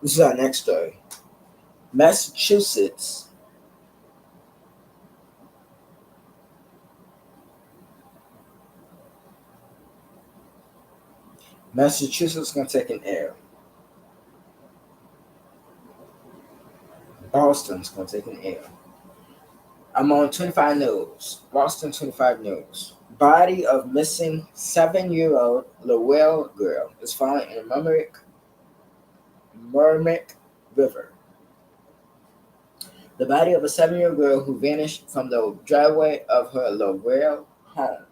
This is our next story. Massachusetts gonna take an L. Boston's gonna take an L. I'm on 25 News. Boston 25 News. Body of missing 7-year-old Lowell girl is found in Merrimack River. The body of a 7-year-old girl who vanished from the driveway of her Lowell home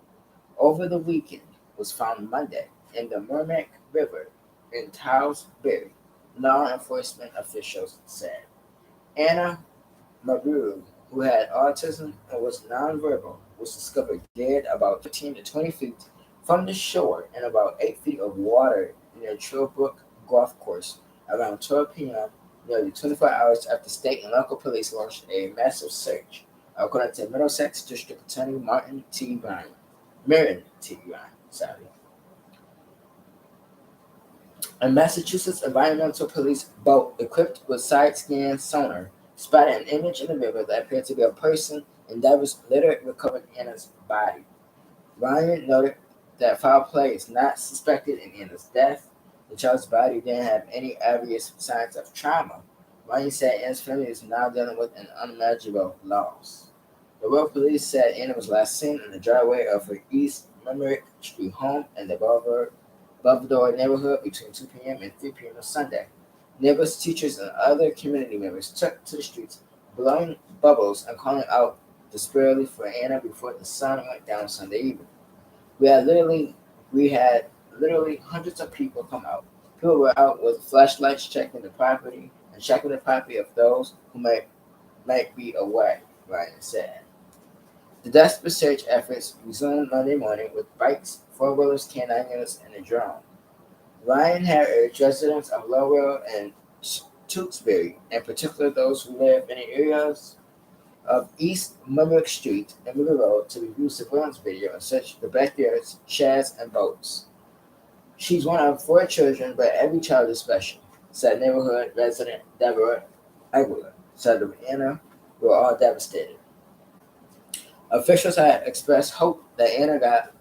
over the weekend was found Monday in the Merrimack River in Towsbury, law enforcement officials said. Anna Maru, who had autism and was nonverbal, was discovered dead about 15 to 20 feet from the shore in about 8 feet of water near Trillbrook Golf Course around 12 p.m., nearly 24 hours after state and local police launched a massive search, according to Middlesex District Attorney Martin T. Ryan. A Massachusetts Environmental Police boat equipped with side-scan sonar spotted an image in the river that appeared to be a person, and divers later recovered Anna's body. Ryan noted that foul play is not suspected in Anna's death. The child's body didn't have any obvious signs of trauma. Ryan said Anna's family is now dealing with an unimaginable loss. The Royal Police said Anna was last seen in the driveway of her East Limerick Street home in the Belvedere neighborhood between 2 p.m. and 3 p.m. on Sunday. Neighbors, teachers, and other community members took to the streets, blowing bubbles and calling out desperately for Anna before the sun went down Sunday evening. We had literally hundreds of people come out. People were out with flashlights checking the property and checking the property of those who might be away, Ryan said. The desperate search efforts resumed Monday morning with bikes, four-wheelers, canine units, and a drone. Ryan had urged residents of Lowell and Tewksbury, in particular those who live in the areas of East Limerick Street and River Road, to review surveillance video and search the backyards, sheds, and boats. She's one of 4 children, but every child is special, said neighborhood resident Deborah Aguilar. Said of Anna, we were all devastated. Officials had expressed hope that Anna got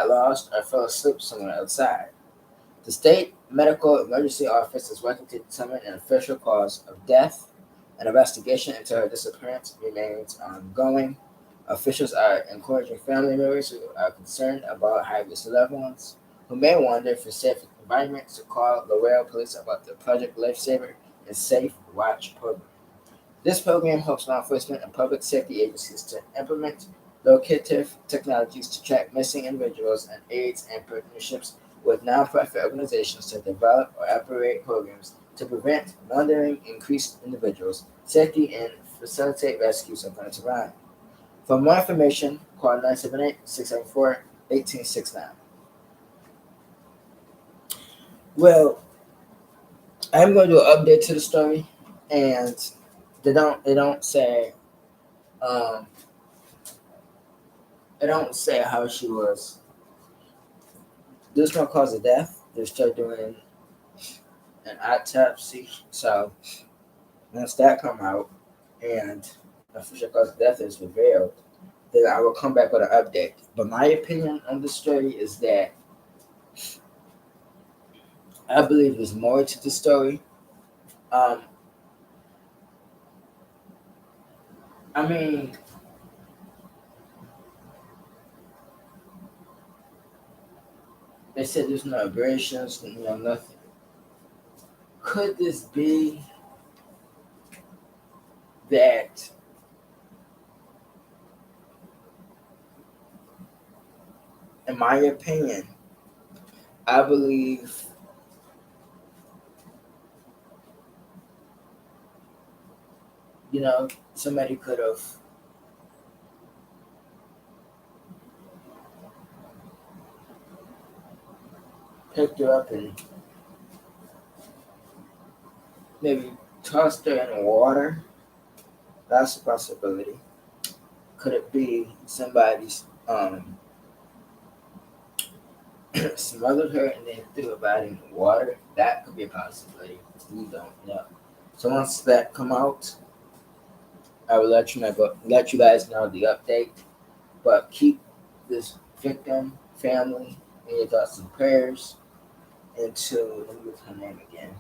lost or fell asleep somewhere outside. The state medical emergency office is working to determine an official cause of death. An investigation into her disappearance remains ongoing. Officials are encouraging family members who are concerned about high-risk loved ones who may wander for safe environments to call the Royal Police about the Project Lifesaver and Safe Watch program. This program helps law enforcement and public safety agencies to implement locative technologies to track missing individuals and aids and partnerships with nonprofit organizations to develop or operate programs to prevent wandering, increase individuals' safety, and facilitate rescues according to Ryan. For more information, call 978-674-1869. Well, I'm going to do an update to the story, and they don't say how she was. There's no cause of death. They're still doing an autopsy. So once that come out and the official cause of death is revealed, then I will come back with an update. But my opinion on the story is that I believe there's more to the story. I mean, they said there's no abrasions, nothing. Could this be that in my opinion, I believe somebody could have picked her up and maybe tossed her in the water. That's a possibility. Could it be somebody's smothered her and then threw her body in the water? That could be a possibility. We don't know. So once that come out, I will let you guys know the update. But keep this victim family in your thoughts and prayers. And to, let me get her name again.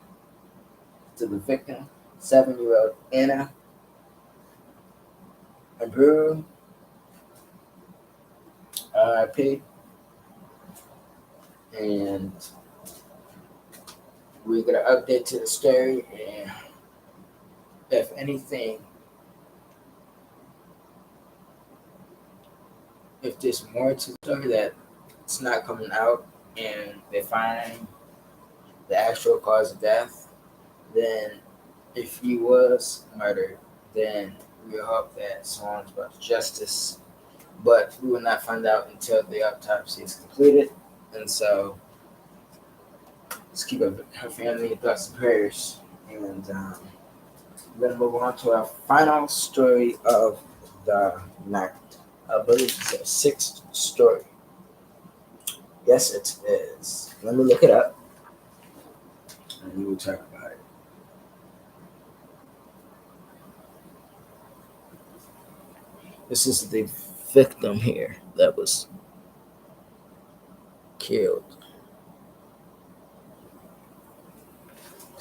To the victim, 7-year-old Anna Abreu, RIP. And we're gonna update to the story, and if anything, if there's more to the story that's not coming out and they find the actual cause of death, then if he was murdered, then we hope that someone's brought to justice. But we will not find out until the autopsy is completed. And so let's keep her family in thoughts and prayers. And we're going to move on to our final story of the night. I believe it's a 6th story. Yes, it is. Let me look it up, and we will talk about it. This is the victim here that was killed.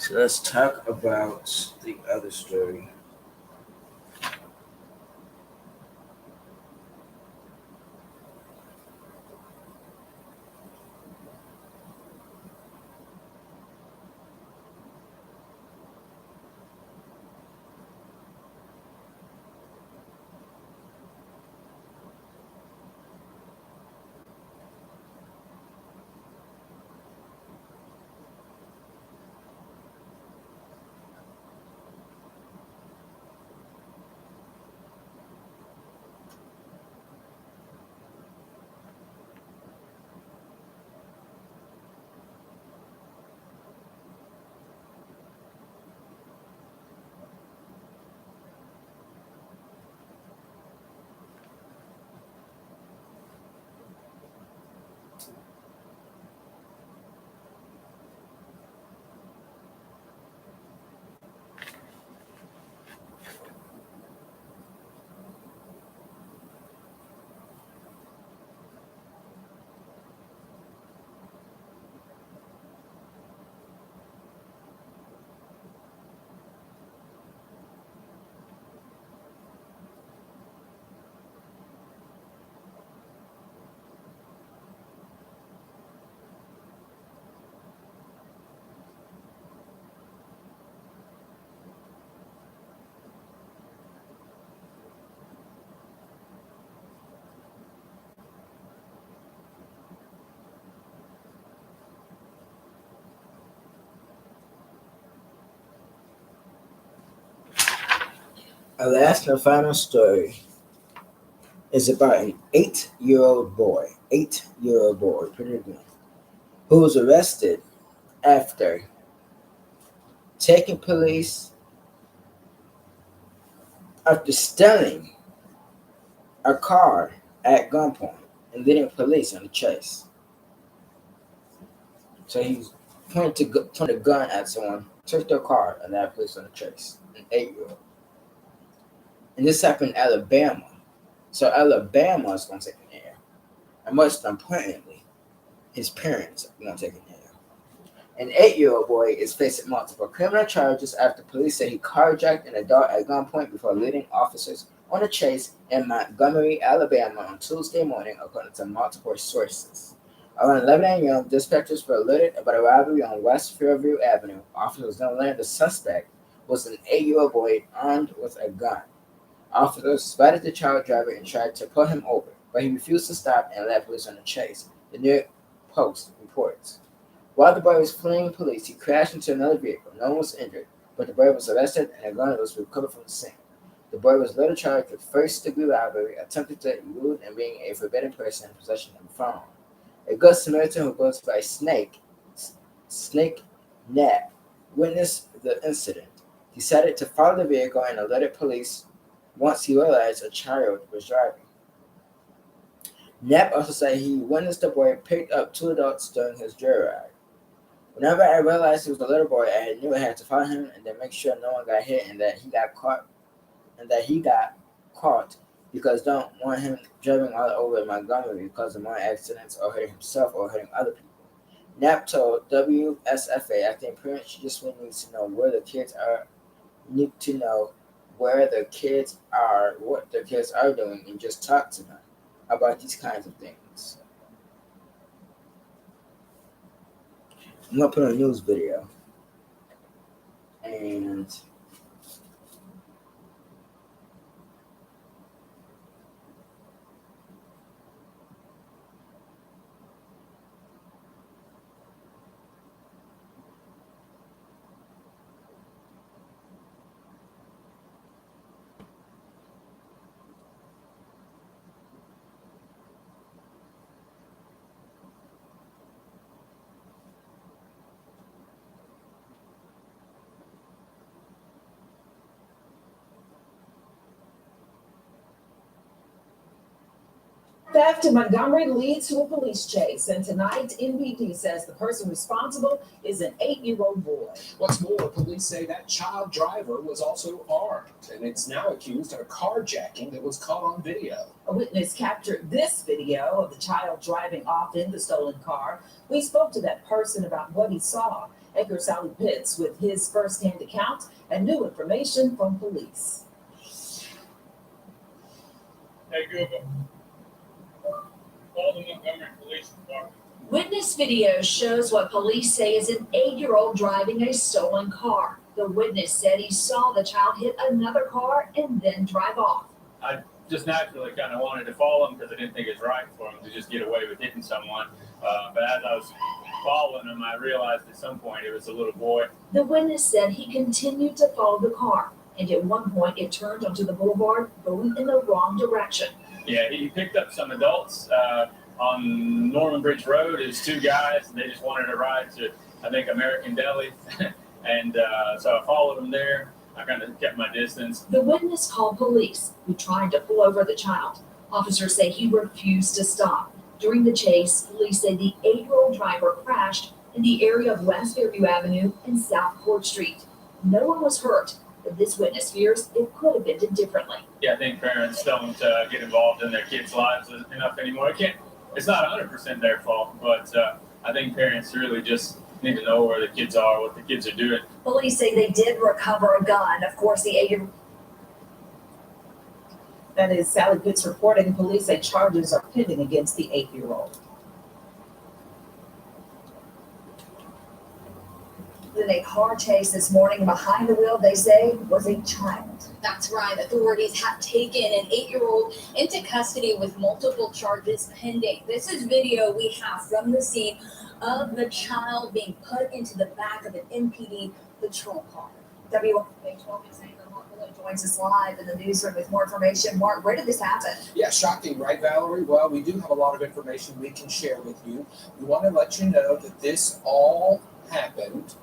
So let's talk about the other story. Our last and final story is about an 8-year-old boy, pretty good, who was arrested after taking police, after stealing a car at gunpoint and leading police on the chase. So he pointed a gun at someone, took their car, and led police on the chase. An 8-year-old. And this happened in Alabama. So Alabama is going to take an air. And most importantly, his parents are going to take an air. An 8-year-old boy is facing multiple criminal charges after police say he carjacked an adult at gunpoint before leading officers on a chase in Montgomery, Alabama on Tuesday morning, according to multiple sources. Around 11 a.m., dispatchers were alerted about a robbery on West Fairview Avenue. Officers then learned the suspect was an 8-year-old boy armed with a gun. Officers spotted the child driver and tried to pull him over, but he refused to stop and led police on the chase, the New York Post reports. While the boy was fleeing police, he crashed into another vehicle. No one was injured, but the boy was arrested and a gun was recovered from the scene. The boy was later charged with first-degree robbery, attempted to elude, and being a forbidden person in possession of a firearm. A Good Samaritan who goes by Snake Knapp, witnessed the incident. He decided to follow the vehicle and alerted police once he realized a child was driving. Knapp also said he witnessed the boy pick up 2 adults during his joyride. Whenever I realized he was a little boy, I knew I had to follow him and then make sure no one got hit and that he got caught because I don't want him driving all over Montgomery because of more accidents or hurting himself or hurting other people. Knapp told WSFA, I think parents just need to know where the kids are, where their kids are, what their kids are doing, and just talk to them about these kinds of things. I'm gonna put on a news video. And Theft in Montgomery leads to a police chase, and tonight NBD says the person responsible is an 8-year-old boy. What's more, police say that child driver was also armed, and it's now accused of a carjacking that was caught on video. A witness captured this video of the child driving off in the stolen car. We spoke to that person about what he saw Anchor Sally Pitts with his firsthand account and new information from police. Hey Google, call the Montgomery Police Department. Witness video shows what police say is an 8-year-old driving a stolen car. The witness said he saw the child hit another car and then drive off. I just naturally kind of wanted to follow him because I didn't think it's right for him to just get away with hitting someone. But as I was following him, I realized at some point it was a little boy. The witness said he continued to follow the car, and at one point it turned onto the boulevard going in the wrong direction. Yeah, he picked up some adults on Norman Bridge Road. It was 2 guys, and they just wanted to ride to, I think, American Deli. And so I followed them there. I kind of kept my distance. The witness called police, who tried to pull over the child. Officers say he refused to stop. During the chase, police say the 8-year-old driver crashed in the area of West Fairview Avenue and South Court Street. No one was hurt, but this witness fears it could have ended differently. Yeah, I think parents don't get involved in their kids' lives enough anymore. It's not 100% their fault, but I think parents really just need to know where the kids are, what the kids are doing. Police say they did recover a gun. Of course, the 8-year-old. That is Sally Pitts reporting. Police say charges are pending against the 8-year-old. In a car chase this morning, behind the wheel, they say, was a child. That's right. Authorities have taken an 8-year-old into custody with multiple charges pending. This is video we have from the scene of the child being put into the back of an MPD patrol car. WFH12 is saying that Mark Malone joins us live in the newsroom with more information. Mark, where did this happen? Yeah, shocking, right, Valerie? Well, we do have a lot of information we can share with you. We want to let you know that this all happened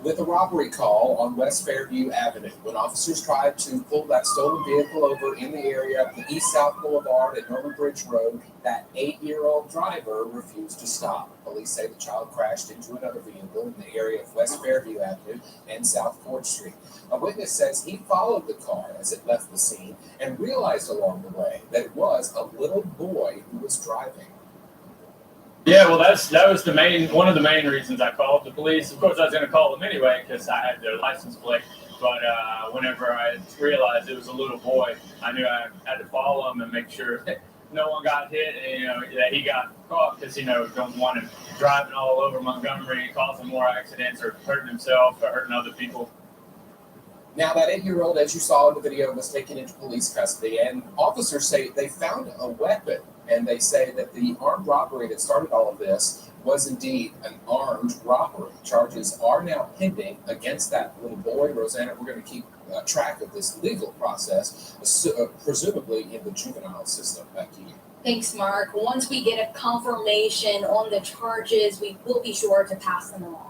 with a robbery call on West Fairview Avenue. When officers tried to pull that stolen vehicle over in the area of the East-South Boulevard at Norman Bridge Road, that 8-year-old driver refused to stop. Police say the child crashed into another vehicle in the area of West Fairview Avenue and South Court Street. A witness says he followed the car as it left the scene and realized along the way that it was a little boy who was driving. Yeah, well, that was one of the main reasons I called the police. Of course, I was going to call them anyway because I had their license plate. But whenever I realized it was a little boy, I knew I had to follow him and make sure that no one got hit and that he got caught because don't want him driving all over Montgomery, causing more accidents or hurting himself or hurting other people. Now, that 8-year-old, as you saw in the video, was taken into police custody, and officers say they found a weapon, and they say that the armed robbery that started all of this was indeed an armed robbery. Charges are now pending against that little boy. Rosanna, we're going to keep track of this legal process, presumably in the juvenile system. Back to you. Thanks, Mark. Once we get a confirmation on the charges, we will be sure to pass them along.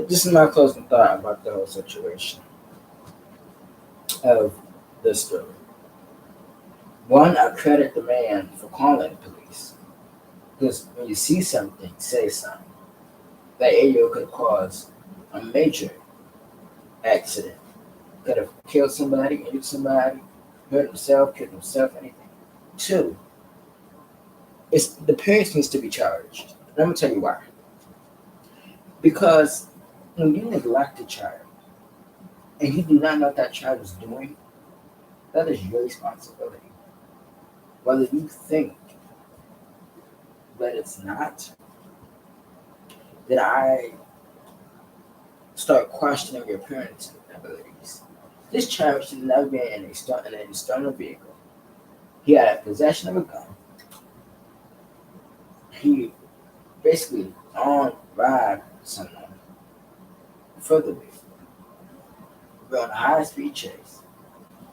This is my closing thought about the whole situation of this story. One, I credit the man for calling the police. Because when you see something, say something. That 8-year-old could have caused a major accident. Could have killed somebody, injured somebody, hurt himself, killed himself, anything. Two, the parents needs to be charged. And I'm going to tell you why. Because when you neglect a child and you do not know what that child is doing, that is your responsibility. Whether you think that it's not, that I start questioning your parenting abilities. This child should never be in a stolen vehicle. He had possession of a gun. He basically on-ride someone further we're on a high-speed chase.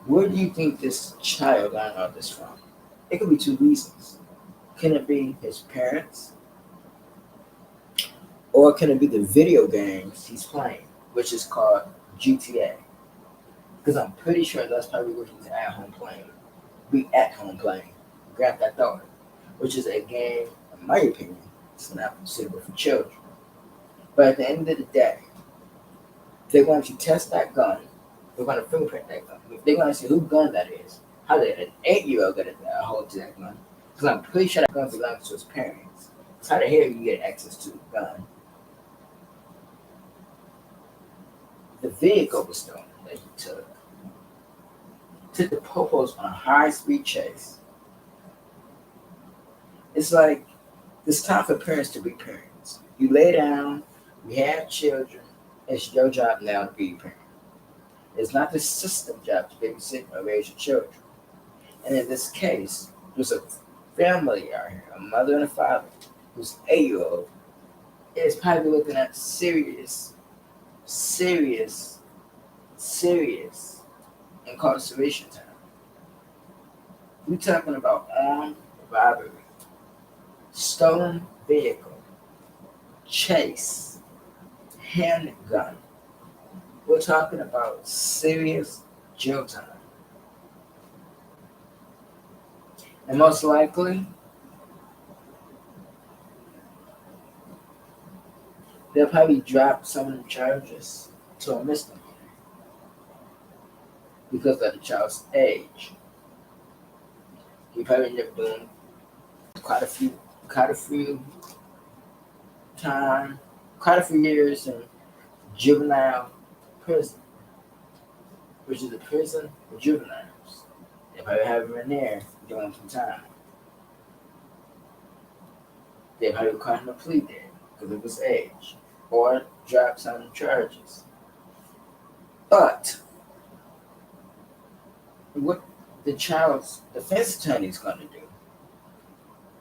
Where do you think this child got all this from? It could be 2 reasons. Can it be his parents Or can it be the video games he's playing, which is called GTA? Because I'm pretty sure that's probably what he's at home playing. Be at home playing Grand Theft Auto, which is a game, in my opinion, it's not suitable for children. But at the end of the day, they're going to test that gun. They're going to fingerprint that gun. They're going to see whose gun that is. How did an 8-year-old get a hold to that gun? Because I'm pretty sure that gun belongs to his parents. So how the hell you get access to the gun? The vehicle was stolen that he took. Took the popos on a high-speed chase. It's like, it's time for parents to be parents. You lay down, you have children, it's your job now to be a parent. It's not the system's job to babysit or raise your children. And in this case, there's a family out here, a mother and a father, who's 8-year-old, is probably looking at serious incarceration time. We're talking about armed robbery, stolen vehicle, chase, handgun. We're talking about serious jail time. And most likely, they'll probably drop some of the charges to a misdemeanor because of the child's age. He probably ended up doing quite a few years in juvenile prison, which is a prison for juveniles. They probably have him in there doing some time. They probably caught him a plea there because of his age, or drop some charges. But what the child's defense attorney is going to do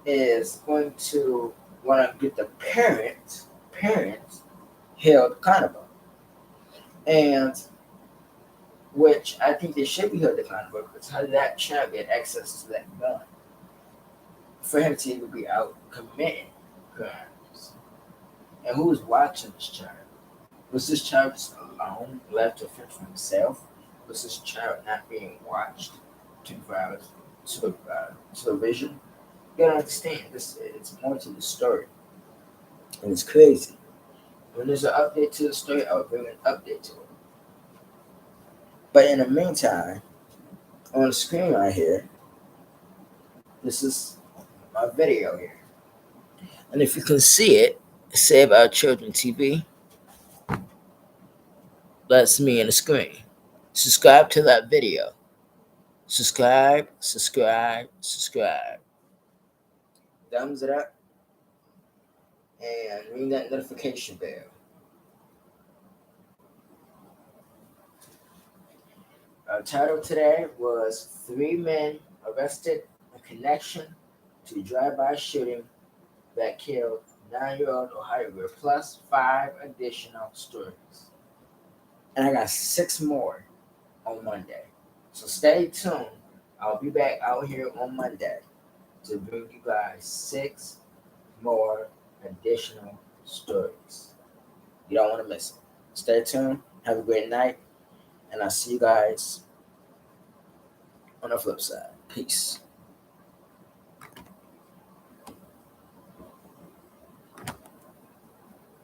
is going to want to get the parents held accountable. And which I think they should be held accountable, because how did that child get access to that gun? For him to even be out committing crimes. And who was watching this child? Was this child just alone, left to fend for himself? Was this child not being watched 24 hours supervision? You gotta understand, it's more to the story. And it's crazy. When there's an update to the story, I'll bring an update to it. But in the meantime, on the screen right here, this is my video here. And if you can see it, Save Our Children TV. That's me on the screen. Subscribe to that video. Subscribe. Thumbs it up. And ring that notification bell. Our title today was 3 men arrested in connection to drive-by shooting that killed 9-year-old Ohio girl, plus 5 additional stories. And I got 6 more on Monday. So stay tuned. I'll be back out here on Monday to bring you guys 6 more additional stories. You don't want to miss it. Stay tuned. Have a great night. And I'll see you guys on the flip side. Peace.